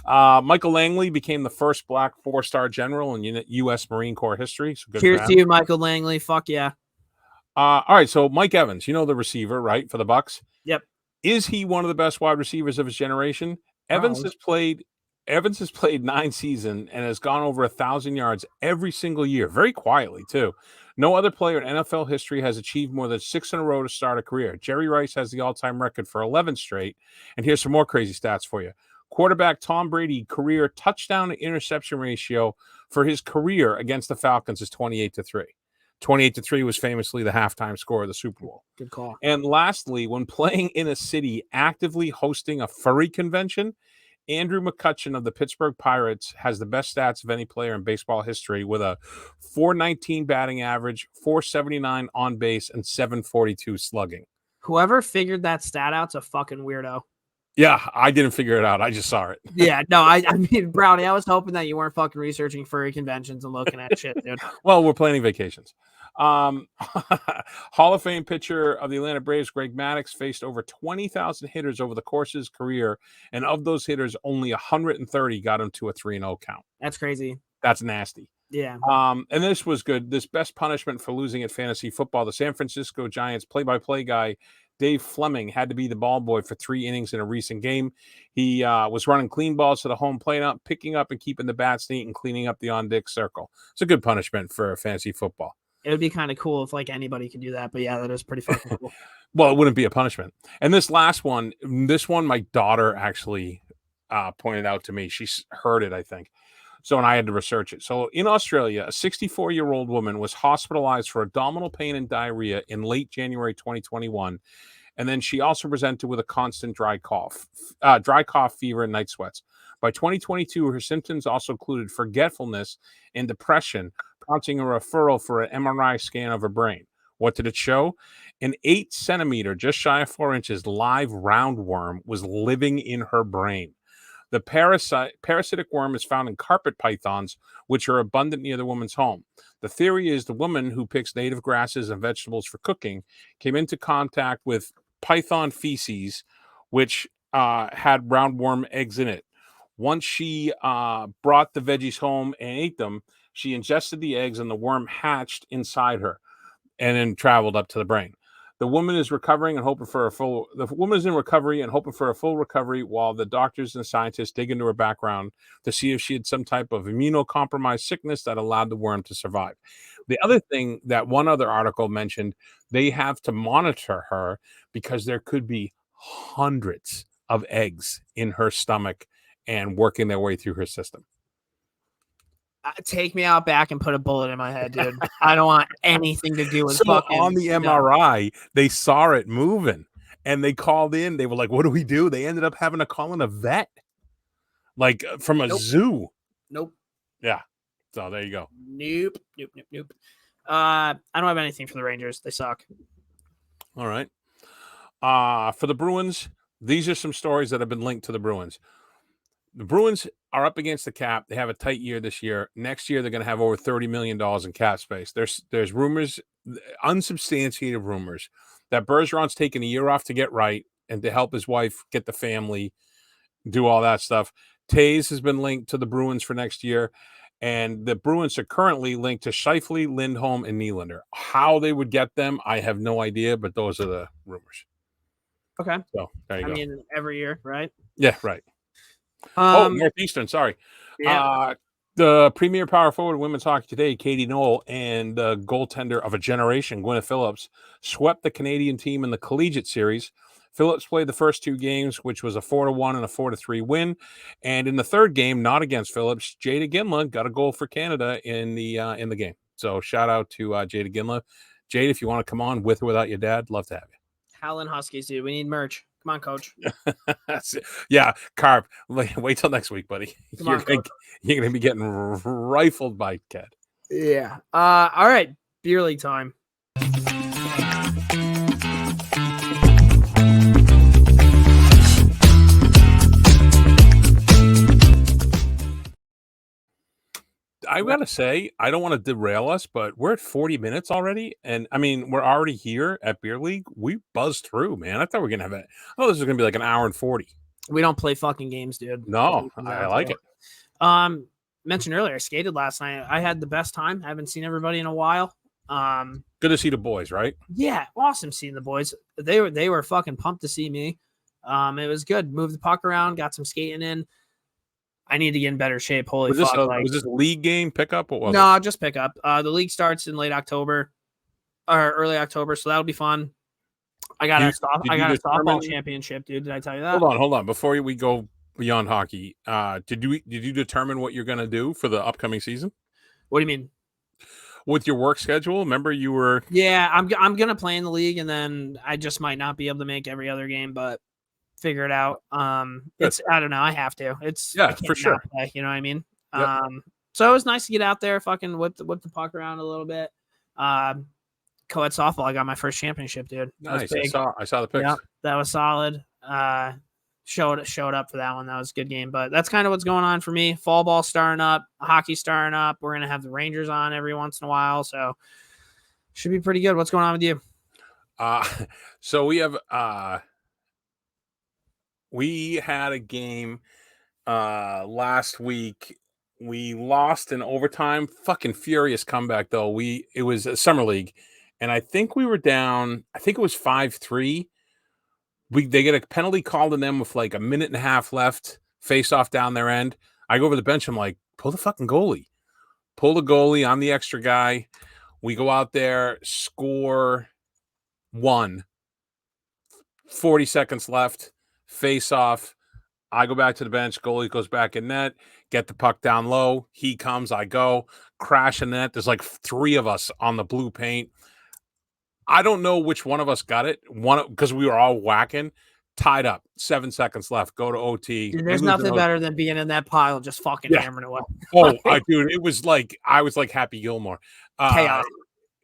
Michael Langley became the first black 4-star general in U.S. Marine Corps history. So good Cheers for to him. you, Michael Langley. Fuck yeah. All right, so Mike Evans, the receiver, right, for the Bucks? Yep. Is he one of the best wide receivers of his generation? Evans has played 9 seasons and has gone over 1,000 yards every single year, very quietly too. No other player in NFL history has achieved more than 6 in a row to start a career. Jerry Rice has the all-time record for 11 straight. And here's some more crazy stats for you. Quarterback Tom Brady career touchdown to interception ratio for his career against the Falcons is 28-3. 28-3 was famously the halftime score of the Super Bowl. Good call. And lastly, when playing in a city actively hosting a furry convention, Andrew McCutcheon of the Pittsburgh Pirates has the best stats of any player in baseball history with a .419 batting average, .479 on base, and .742 slugging. Whoever figured that stat out's a fucking weirdo. Yeah, I didn't figure it out. I just saw it. Yeah, no, I mean, Brownie, I was hoping that you weren't fucking researching furry conventions and looking at shit, dude. Well, we're planning vacations. Hall of Fame pitcher of the Atlanta Braves, Greg Maddux, faced over 20,000 hitters over the course of his career, and of those hitters, only 130 got him to a 3-0 count. That's crazy. That's nasty. Yeah. And this was good. This best punishment for losing at fantasy football. The San Francisco Giants play-by-play guy, Dave Fleming, had to be the ball boy for 3 innings in a recent game. He was running clean balls to the home plate, picking up and keeping the bats neat and cleaning up the on-deck circle. It's a good punishment for fantasy football. It would be kind of cool if anybody could do that, but yeah, that is pretty fucking cool. Well, it wouldn't be a punishment. And this one, my daughter actually pointed out to me. She heard it, I think. So, and I had to research it. So in Australia, a 64-year-old woman was hospitalized for abdominal pain and diarrhea in late January 2021. And then she also presented with a constant dry cough, fever, and night sweats. By 2022, her symptoms also included forgetfulness and depression, prompting a referral for an MRI scan of her brain. What did it show? An 8-centimeter, just shy of 4 inches, live roundworm was living in her brain. The parasitic worm is found in carpet pythons, which are abundant near the woman's home. The theory is the woman, who picks native grasses and vegetables for cooking, came into contact with python feces, which had roundworm eggs in it. Once she brought the veggies home and ate them, she ingested the eggs and the worm hatched inside her and then traveled up to the brain. The woman is recovering and hoping for a full. The woman is in recovery and hoping for a full recovery, while the doctors and scientists dig into her background to see if she had some type of immunocompromised sickness that allowed the worm to survive. The other thing that one other article mentioned, they have to monitor her because there could be hundreds of eggs in her stomach and working their way through her system. Take me out back and put a bullet in my head, dude. I don't want anything to do with fucking. On the MRI, they saw it moving and they called in. They were like, what do we do? They ended up having to call in a vet, like from a zoo. Nope. Yeah. So there you go. Nope. I don't have anything for the Rangers. They suck. All right. For the Bruins, these are some stories that have been linked to the Bruins. The Bruins are up against the cap. They have a tight year this year. Next year, they're going to have over $30 million in cap space. There's rumors, unsubstantiated rumors, that Bergeron's taking a year off to get right and to help his wife get the family, do all that stuff. Taves has been linked to the Bruins for next year, and the Bruins are currently linked to Scheifele, Lindholm, and Nylander. How they would get them, I have no idea, but those are the rumors. Okay. So there you go. I mean, every year, right? Yeah, right. Northeastern, sorry. Yeah. The premier power forward of women's hockey today, Katie Knoll, and the goaltender of a generation, Gwyneth Phillips, swept the Canadian team in the collegiate series. Phillips played the first 2 games, which was a 4-1 and a 4-3 win. And in the third game, not against Phillips, Jada Ginla got a goal for Canada in the game. So shout out to Jada Ginla. Jade, if you want to come on with or without your dad, love to have you. Howlin' Huskies, dude. We need merch. Come on, coach. Yeah, Carp. Wait till next week, buddy. You're going to be getting rifled by Ked. Yeah. All right. Beer league time. I gotta say, I don't want to derail us, but we're at 40 minutes already, and I mean, we're already here at Beer League. We buzzed through, man. I thought we were gonna have it. Oh, this is gonna be like an hour and 40. We don't play fucking games, dude. No, I like it. Mentioned earlier, I skated last night. I had the best time. I haven't seen everybody in a while. Good to see the boys, right? Yeah, awesome seeing the boys. They were fucking pumped to see me. It was good. Moved the puck around, got some skating in. I need to get in better shape. Holy fuck! Was this a league game pickup? Or no, just pick up. The league starts in late October or early October, so that'll be fun. I got a softball championship, dude. Did I tell you that? Hold on. Before we go beyond hockey, did you determine what you're going to do for the upcoming season? What do you mean? With your work schedule? Remember you were... Yeah, I'm going to play in the league, and then I just might not be able to make every other game, but figure it out. It's I don't know. I have to. For sure. Play, you know what I mean? Yep. So it was nice to get out there, fucking whip the puck around a little bit. Co-ed softball, I got my first championship, dude. Nice. I saw the pics. Yep, that was solid. Showed up for that one. That was a good game. But that's kind of what's going on for me. Fall ball starting up, hockey starting up. We're gonna have the Rangers on every once in a while, so should be pretty good. What's going on with you? So we have we had a game last week. We lost in overtime. Fucking furious comeback though. It was a summer league, and I think we were down. I think it was 5-3. They get a penalty called on them with like a minute and a half left. Face off down their end. I go over the bench. I'm like, pull the fucking goalie. Pull the goalie. I'm the extra guy. We go out there, score 1. 40 seconds left. Face off. I go back to the bench. Goalie goes back in net. Get the puck down low. He comes. I go. Crash in net. There's like 3 of us on the blue paint. I don't know which one of us got it. Because we were all whacking. Tied up. 7 seconds left. Go to OT. Dude, there's nothing better than being in that pile and just fucking hammering away. Dude, it was like I was like Happy Gilmore. Chaos.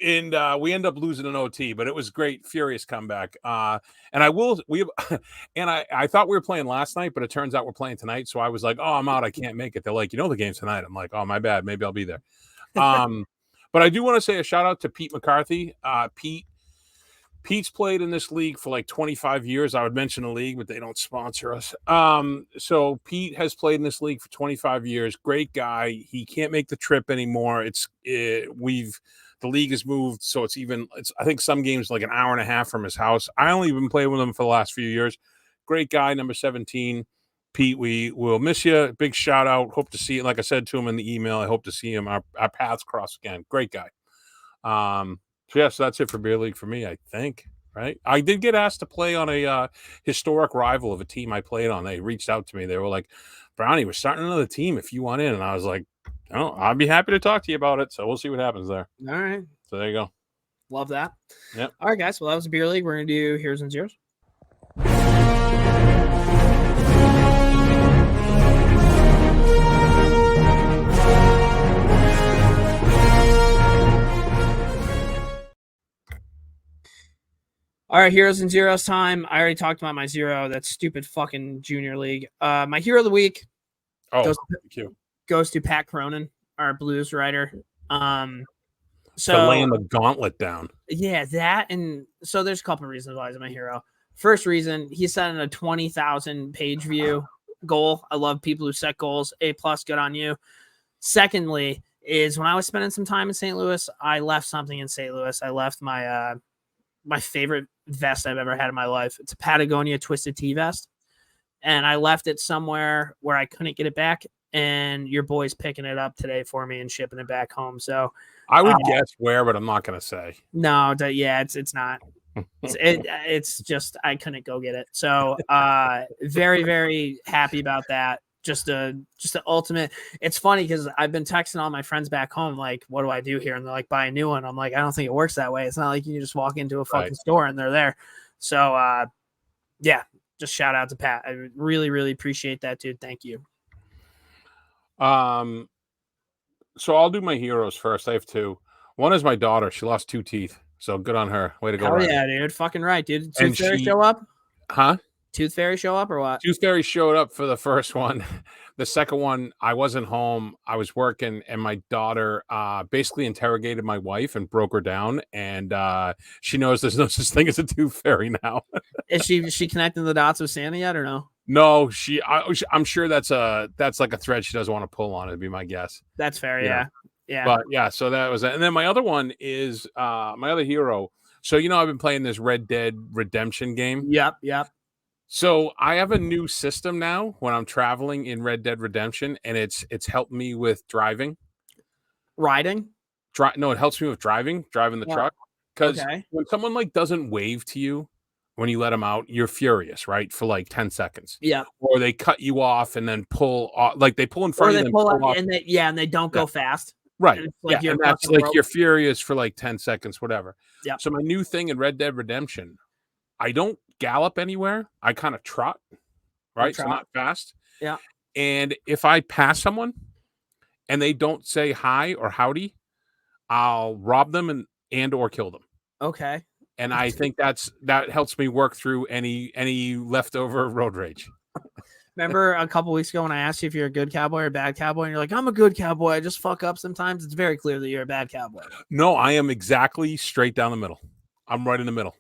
And we end up losing an OT, but it was great, furious comeback. And I thought we were playing last night, but it turns out we're playing tonight. So I was like, oh, I'm out. I can't make it. They're like, the game's tonight. I'm like, oh, my bad. Maybe I'll be there. But I do want to say a shout out to Pete McCarthy. Pete's played in this league for like 25 years. I would mention a league, but they don't sponsor us. So Pete has played in this league for 25 years. Great guy. He can't make the trip anymore. The league has moved, so I think some games like an hour and a half from his house. I only been playing with him for the last few years. Great guy, number 17. Pete, we will miss you. Big shout out. Hope to see you. Like I said to him in the email, I hope to see him. Our paths cross again. Great guy. So that's it for Beer League for me, I think. Right? I did get asked to play on a historic rival of a team I played on. They reached out to me. They were like, Brownie, we're starting another team if you want in. And I was like, oh, I'd be happy to talk to you about it. So we'll see what happens there. All right. So there you go. Love that. Yep. All right, guys. Well, that was a Beer League. We're going to do Heroes and Zeros. All right, Heroes and Zeros time. I already talked about my zero. That stupid fucking junior league. My hero of the week goes to Pat Cronin, our Blues writer. So laying the gauntlet down. Yeah, that. And so there's a couple of reasons why he's my hero. First reason, he set in a 20,000 page view goal. I love people who set goals. A+, good on you. Secondly, is when I was spending some time in St. Louis, I left something in St. Louis. I left my my favorite vest I've ever had in my life. It's a Patagonia Twisted Tea vest. And I left it somewhere where I couldn't get it back. And your boy's picking it up today for me and shipping it back home. So I would guess where, but I'm not going to say. No, it's not. It's just I couldn't go get it. So very, very happy about that. Just the ultimate. It's funny because I've been texting all my friends back home, like, what do I do here? And they're like, buy a new one. I'm like, I don't think it works that way. It's not like you just walk into a fucking store and they're there. So yeah, just shout out to Pat. I really, really appreciate that, dude. Thank you. So I'll do my heroes first. I have 2. One is my daughter. She lost 2 teeth. So good on her. Way to go. Oh yeah, dude. Fucking right, dude. Tooth Fairy show up? Huh? Tooth Fairy show up or what? Tooth Fairy showed up for the first one. The second one, I wasn't home. I was working, and my daughter basically interrogated my wife and broke her down. And she knows there's no such thing as a Tooth Fairy now. Is she connecting the dots with Santa yet or no? No, I'm sure that's like a thread she doesn't want to pull on. It'd be my guess. That's fair. Yeah. Yeah. But yeah, so that was it. And then my other one is my other hero. So I've been playing this Red Dead Redemption game. Yep. So I have a new system now when I'm traveling in Red Dead Redemption, and it's helped me with driving. Riding? No, it helps me with driving the truck. Because when someone like doesn't wave to you when you let them out, you're furious, right? For like 10 seconds. Yeah. Or they cut you off and then pull off, like they pull in front of you. And they don't go fast. Right. And like and that's like you're furious for like 10 seconds, whatever. Yeah. So my new thing in Red Dead Redemption, I don't gallop anywhere. I kind of trot, right? So not fast. Yeah. And if I pass someone and they don't say hi or howdy, I'll rob them and or kill them. Okay. And I think that helps me work through any leftover road rage. Remember a couple weeks ago when I asked you if you're a good cowboy or a bad cowboy, and you're like, I'm a good cowboy. I just fuck up sometimes. It's very clear that you're a bad cowboy. No, I am exactly straight down the middle. I'm right in the middle.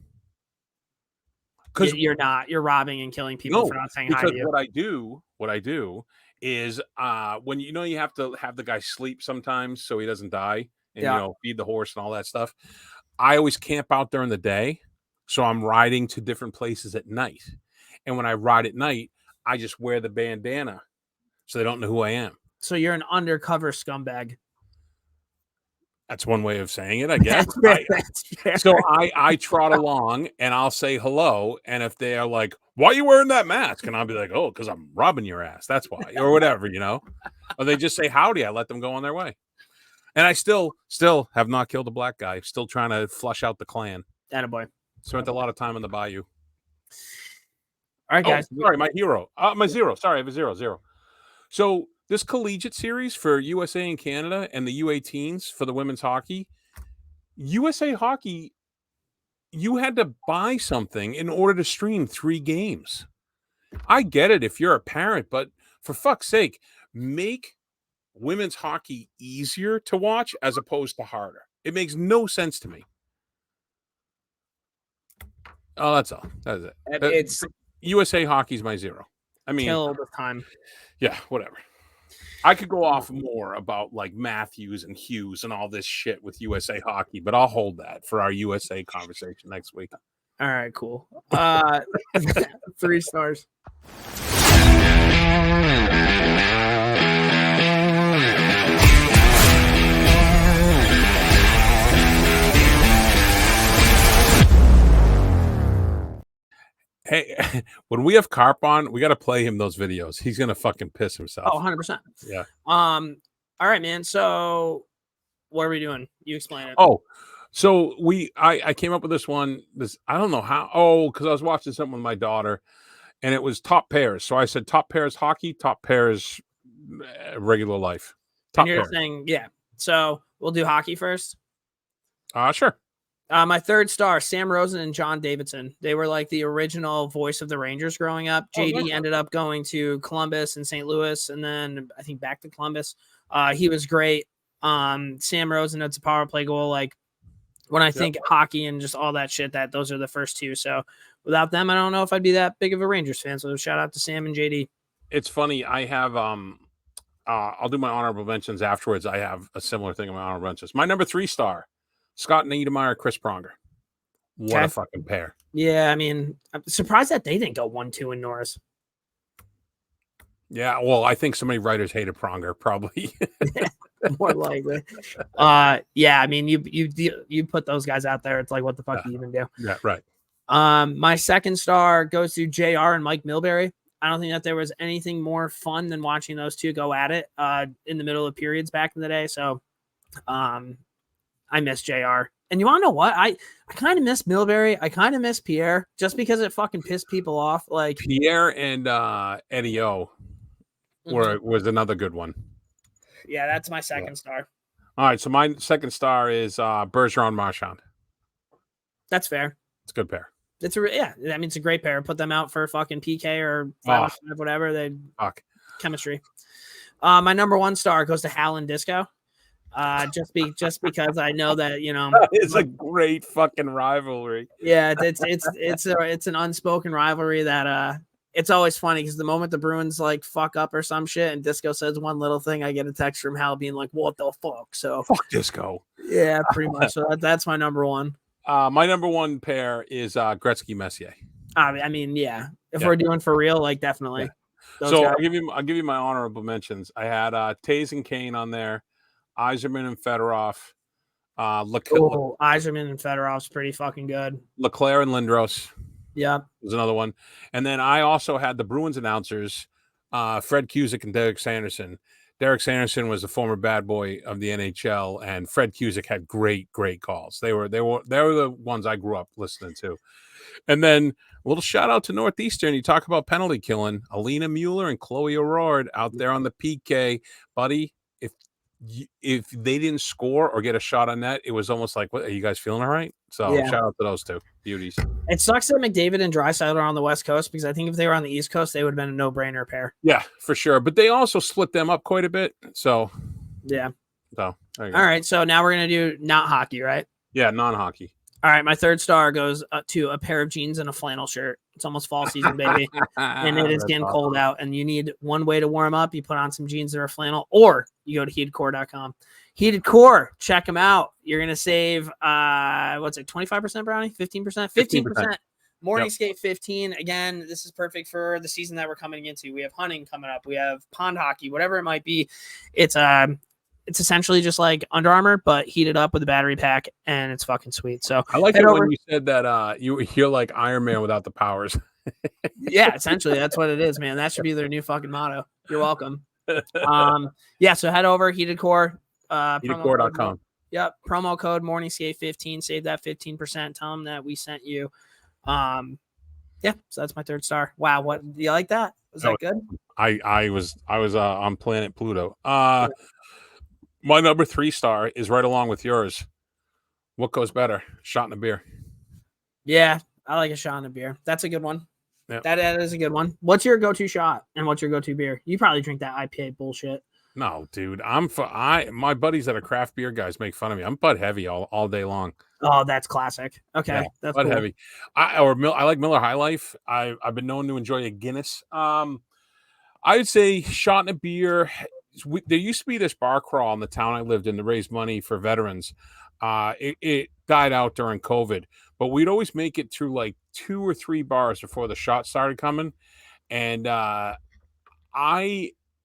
Because you're not. You're robbing and killing people for not saying hi to you. What I do is when you have to have the guy sleep sometimes so he doesn't die and feed the horse and all that stuff. I always camp out during the day, so I'm riding to different places at night. And when I ride at night, I just wear the bandana so they don't know who I am. So you're an undercover scumbag. That's one way of saying it, I guess. So I trot along and I'll say hello. And if they are like, why are you wearing that mask? And I'll be like, oh, because I'm robbing your ass. That's why. Or whatever, Or they just say howdy. I let them go on their way. And I still have not killed a black guy. Still trying to flush out the clan. Attaboy. Spent a lot of time in the bayou. All right, guys. Sorry, my hero. My zero. Sorry, I have a 0. So this collegiate series for USA and Canada and the U18s for the women's hockey, USA Hockey, you had to buy something in order to stream 3 games. I get it if you're a parent, but for fuck's sake, make women's hockey easier to watch as opposed to harder. It makes no sense to me. Oh, that's all. That's it. It's USA Hockey's my 0. I mean, kill the time. Yeah, whatever. I could go off more about like Matthews and Hughes and all this shit with USA Hockey, but I'll hold that for our USA conversation next week. All right, cool. 3 stars. Hey, when we have Carp on, we got to play him those videos. He's going to fucking piss himself. Oh, 100%. Yeah. All right, man. So what are we doing? You explain it. Oh, so I came up with this one. I don't know how. Oh, because I was watching something with my daughter and it was top pairs. So I said top pairs hockey, top pairs regular life. Top and you're pairs. saying, yeah. So we'll do hockey first. Sure. My 3rd star, Sam Rosen and John Davidson. They were like the original voice of the Rangers growing up. JD ended up going to Columbus and St. Louis, and then I think back to Columbus. He was great. Sam Rosen, it's a power play goal. Like when I think hockey and just all that shit, those are the first 2. So without them, I don't know if I'd be that big of a Rangers fan. So shout out to Sam and JD. It's funny. I have I'll do my honorable mentions afterwards. I have a similar thing in my honorable mentions. My number 3 star. Scott Niedermayer, Chris Pronger. What a fucking pair. Yeah, I mean, I'm surprised that they didn't go 1-2 in Norris. Yeah, well, I think so many writers hated Pronger, probably. More likely. Yeah, I mean, you put those guys out there, it's like, what the fuck do you even do? Yeah, right. My 2nd star goes to JR and Mike Milbury. I don't think that there was anything more fun than watching those 2 go at it in the middle of periods back in the day. So, I miss JR. And you want to know what? I kind of miss Milbury. I kind of miss Pierre just because it fucking pissed people off. Like Pierre and Eddie O was another good one. Yeah, that's my 2nd star. All right, so my 2nd star is Bergeron Marchand. That's fair. It's a good pair. I mean, it's a great pair. Put them out for fucking PK or 5 whatever. They chemistry. My number 1 star goes to Hal and Disco. Just because I know that it's a great fucking rivalry. Yeah, it's an unspoken rivalry that it's always funny because the moment the Bruins like fuck up or some shit and Disco says one little thing, I get a text from Hal being like, "What the fuck?" So fuck Disco. Yeah, pretty much. So that's my number one. My number one pair is Gretzky Messier. I mean, yeah. If we're doing for real, like definitely. Yeah. So guys. I'll give you my honorable mentions. I had Taves and Kane on there, Yzerman and Fedorov. Yzerman and Fedorov's pretty fucking good. Leclerc and Lindros. Yeah, was another one. And then I also had the Bruins announcers, Fred Cusick and Derek Sanderson. Derek Sanderson was the former bad boy of the NHL, and Fred Cusick had great calls. They were the ones I grew up listening to. And then a little shout out to Northeastern. You talk about penalty killing. Alina Mueller and Chloe O'Rourke out there on the PK, buddy. If they didn't score or get a shot on net, it was almost like, what, are you guys feeling all right? So shout out to those two beauties. It sucks that McDavid and Draisaitl are on the West Coast because I think if they were on the East Coast, they would have been a no-brainer pair. Yeah, for sure. But they also split them up quite a bit. So yeah. So there you go. All right. So now we're gonna do not hockey, right? Yeah, non-hockey. All right, my third star goes to a pair of jeans and a flannel shirt. It's almost fall season, baby, and it is getting cold out. And you need one way to warm up. You put on some jeans or a flannel, or you go to heatedcore.com. Heated Core, check them out. You're gonna save 25% brownie, 15%, 15%. Morning skate 15. Again, this is perfect for the season that we're coming into. We have hunting coming up. We have pond hockey, whatever it might be. It's essentially just like Under Armour, but heated up with a battery pack, and it's fucking sweet. So I like it when you said that you're like Iron Man without the powers. Yeah, essentially that's what it is, man. That should be their new fucking motto. You're welcome. So head over Heated Core, heatedcore.com. Yep, promo code morningscape15. Save that 15%. Tell them that we sent you. So that's my third star. Wow, what do you like that? Was that good? I was on planet Pluto. My number 3 star is right along with yours. What goes better? Shot in a beer. Yeah, I like a shot in a beer. That's a good one. Yep. That is a good one. What's your go-to shot and what's your go-to beer? You probably drink that IPA bullshit. No, dude. My buddies that are craft beer guys make fun of me. I'm Bud Heavy all day long. Oh, that's classic. Okay, yeah, that's Bud cool. Heavy. I like Miller High Life. I've been known to enjoy a Guinness. I would say shot in a beer. There used to be this bar crawl in the town I lived in to raise money for veterans. It died out during COVID, but we'd always make it through like 2 or 3 bars before the shots started coming. And I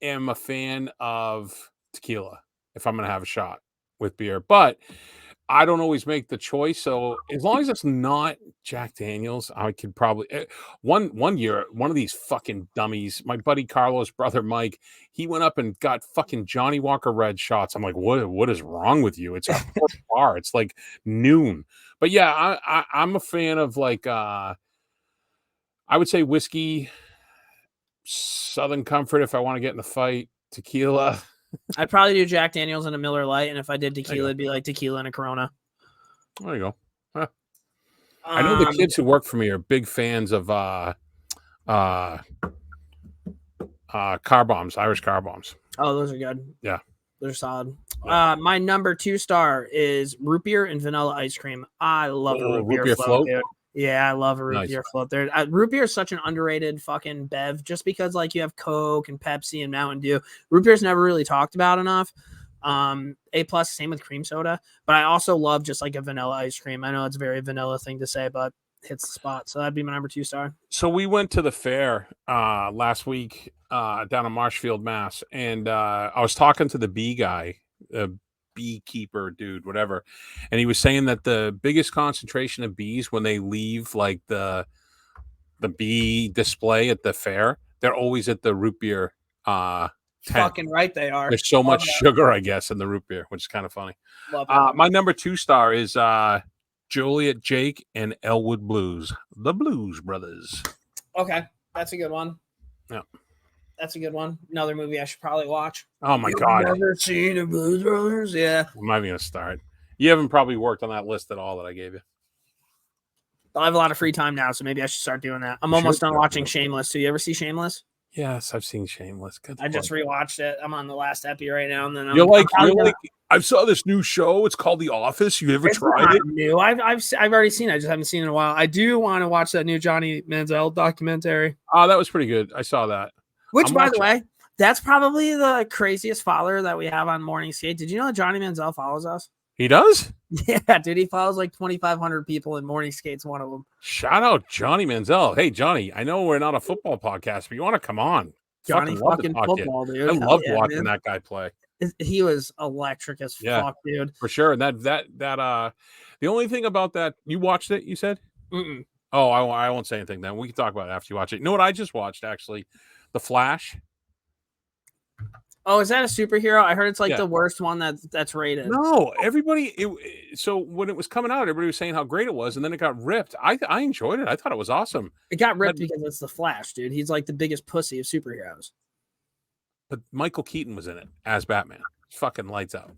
am a fan of tequila if I'm going to have a shot with beer, but I don't always make the choice. So as long as it's not Jack Daniels, I could probably one year, one of these fucking dummies, my buddy Carlos' brother Mike, he went up and got fucking Johnny Walker Red shots. I'm like, what is wrong with you? It's a bar. It's like noon. But yeah, I'm a fan of like I would say whiskey, Southern Comfort if I want to get in a fight, tequila. I'd probably do Jack Daniels and a Miller Lite, and if I did tequila, it'd be like tequila and a Corona. There you go. Huh. I know the kids who work for me are big fans of car bombs, Irish car bombs. Oh, those are good. Yeah, they're solid. Yeah. My number 2 star is root beer and vanilla ice cream. I love a root beer float. Dude. Yeah, I love a root beer float. There, root beer is such an underrated fucking bev, just because like you have Coke and Pepsi and Mountain Dew. Root beer is never really talked about enough. A+, same with cream soda. But I also love just like a vanilla ice cream. I know it's a very vanilla thing to say, but hits the spot. So that'd be my number 2 star. So we went to the fair last week down in Marshfield, Mass, and I was talking to the bee guy, beekeeper dude, whatever, and he was saying that the biggest concentration of bees when they leave like the bee display at the fair, they're always at the root beer tent. Fucking right they are. There's so much sugar, I guess, in the root beer, which is kind of funny. My number 2 star is Joliet Jake and Elwood Blues, the Blues Brothers. Okay, that's a good one. Yeah. That's a good one. Another movie I should probably watch. Oh my God. Never seen the Blues Brothers? Yeah. I'm not even going to start. You haven't probably worked on that list at all that I gave you. I have a lot of free time now, so maybe I should start doing that. I'm almost done watching Shameless. Do you ever see Shameless? Yes, I've seen Shameless. Good. I just rewatched it. I'm on the last epi right now, and then You're like I saw this new show. It's called The Office. You ever tried it? New. I've already seen it. I just haven't seen it in a while. I do want to watch that new Johnny Manziel documentary. Oh, that was pretty good. I saw that. Which, by the way, that's probably the craziest follower that we have on Morning Skate. Did you know that Johnny Manziel follows us? He does? Yeah, dude. He follows like 2,500 people, and Morning Skate's one of them. Shout out Johnny Manziel. Hey, Johnny, I know we're not a football podcast, but you want to come on. Johnny fucking football, dude. I loved watching that guy play. He was electric as fuck, dude. For sure. And that the only thing about that, you watched it, you said? Mm-mm. Oh, I won't say anything then. We can talk about it after you watch it. You know what I just watched, actually? The Flash. Oh, is that a superhero? I heard it's like the worst one that's rated. No, so when it was coming out, everybody was saying how great it was, and then it got ripped. I enjoyed it. I thought it was awesome. It got ripped because it's the Flash, dude. He's like the biggest pussy of superheroes. But Michael Keaton was in it as Batman. Fucking lights out.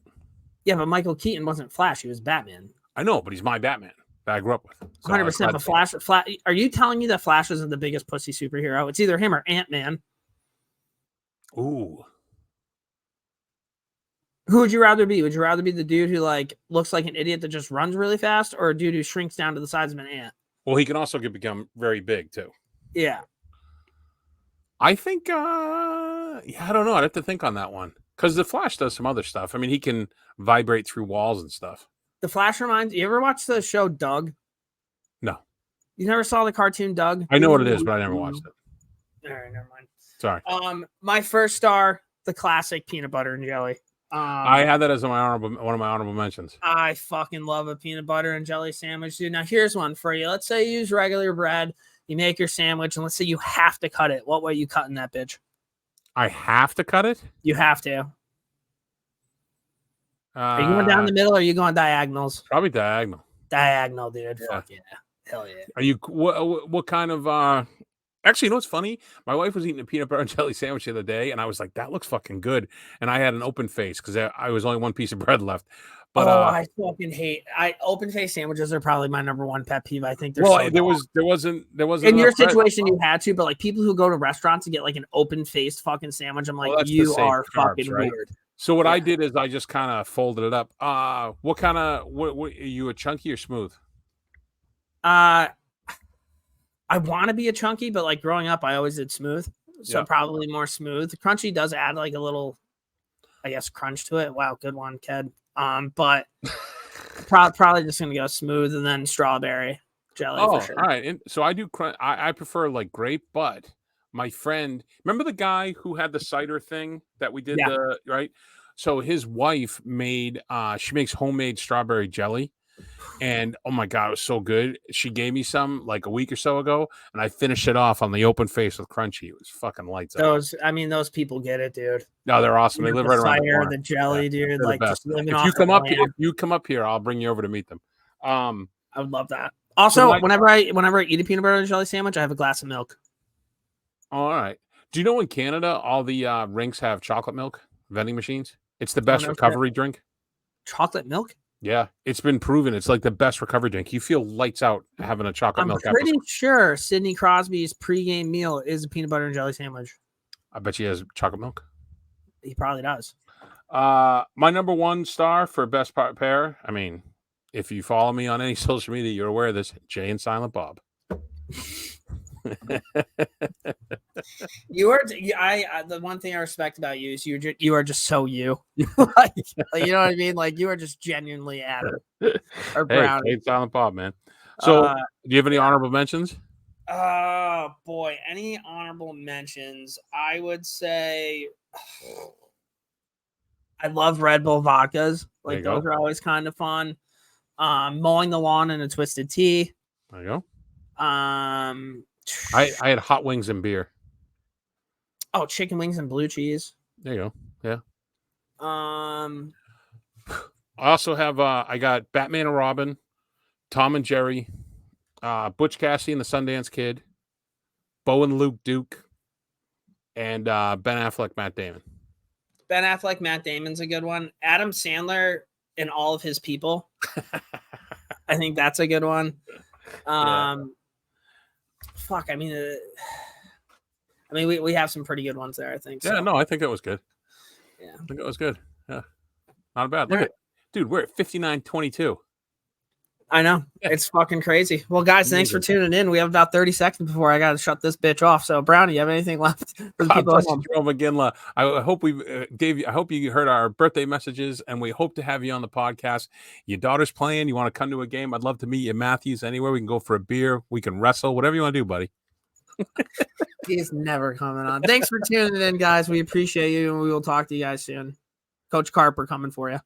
Yeah, but Michael Keaton wasn't Flash. He was Batman. I know, but he's my Batman that I grew up with. 100%. But Flash. Are you telling me that Flash isn't the biggest pussy superhero? It's either him or Ant-Man. Ooh. Who would you rather be? Would you rather be the dude who like looks like an idiot that just runs really fast, or a dude who shrinks down to the size of an ant? Well, he can also become very big too. Yeah. I think, I don't know. I'd have to think on that one. Because the Flash does some other stuff. I mean, he can vibrate through walls and stuff. The Flash reminds you ever watch the show Doug? No. You never saw the cartoon Doug? I know what it is, but I never watched it. All right, never mind. Sorry. My first star, the classic peanut butter and jelly. I had that as one of my honorable mentions. I fucking love a peanut butter and jelly sandwich, dude. Now here's one for you. Let's say you use regular bread. You make your sandwich, and let's say you have to cut it. What way are you cutting that bitch? I have to cut it? You have to. Are you going down the middle, or are you going diagonals? Probably diagonal. Diagonal, dude. Yeah. Fuck yeah. Hell yeah. Are you what kind of actually, you know what's funny? My wife was eating a peanut butter and jelly sandwich the other day, and I was like, that looks fucking good. And I had an open face because I was only one piece of bread left. But I fucking hate open face sandwiches are probably my number one pet peeve. I think there wasn't in your situation bread. You had to, but like people who go to restauants and get like an open faced fucking sandwich, I'm like, you are carbs, fucking right? Weird. So what I did is I just kind of folded it up. What are you, a chunky or smooth? I want to be a chunky, but like growing up, I always did smooth. So probably more smooth. Crunchy does add like a little, I guess, crunch to it. Wow, good one, Ked. But probably just gonna go smooth and then strawberry jelly. Oh, for sure. All right. And so I do. I prefer like grape, but my friend, remember the guy who had the cider thing that we did right? So his wife made. She makes homemade strawberry jelly. And oh my god, it was so good. She gave me some like a week or so ago, and I finished it off on the open face with crunchy. It was fucking lights out. Those people get it, dude. No, they're awesome. They live right around the corner. The jelly, dude. Like just living if you come up here, I'll bring you over to meet them. I would love that. Also, whenever I eat a peanut butter and jelly sandwich, I have a glass of milk. All right. Do you know in Canada all the rinks have chocolate milk vending machines? It's the best recovery drink. Chocolate milk? Yeah, it's been proven. It's like the best recovery drink. You feel lights out having a chocolate milk. I'm pretty sure Sidney Crosby's pregame meal is a peanut butter and jelly sandwich. I bet he has chocolate milk. He probably does. My number one star for best pair. I mean, if you follow me on any social media, you're aware of this. Jay and Silent Bob. The one thing I respect about you is you are just so you. like, you know what I mean? Like you are just genuinely Adam or Brownie. Hey, Silent Bob, man. So, do you have any honorable mentions? Oh boy, any honorable mentions? I would say I love Red Bull vodkas. Like those are always kind of fun. Mowing the lawn in a twisted tea. There you go. I had hot wings and beer. Oh, chicken wings and blue cheese. There you go. Yeah. I also have I got Batman and Robin, Tom and Jerry, Butch Cassidy and the Sundance Kid, Bo and Luke Duke, and Ben Affleck, Matt Damon. Ben Affleck, Matt Damon's a good one. Adam Sandler and all of his people. I think that's a good one. Fuck, I mean, I mean, we have some pretty good ones there, I think. Yeah, so. no, I think that was good. Yeah. I think that was good. Yeah. Not bad. Look at, dude, we're at 59-22. I know. Yeah. It's fucking crazy. Well, guys, thanks for tuning in. We have about 30 seconds before I got to shut this bitch off. So, Brownie, you have anything left for the people at home? Jerome McGinley. I hope Dave, I hope you heard our birthday messages, and we hope to have you on the podcast. Your daughter's playing. You want to come to a game? I'd love to meet you, Matthews. Anywhere we can go for a beer. We can wrestle. Whatever you want to do, buddy. He's never coming on. Thanks for tuning in, guys. We appreciate you, and we will talk to you guys soon. Coach Carper coming for you.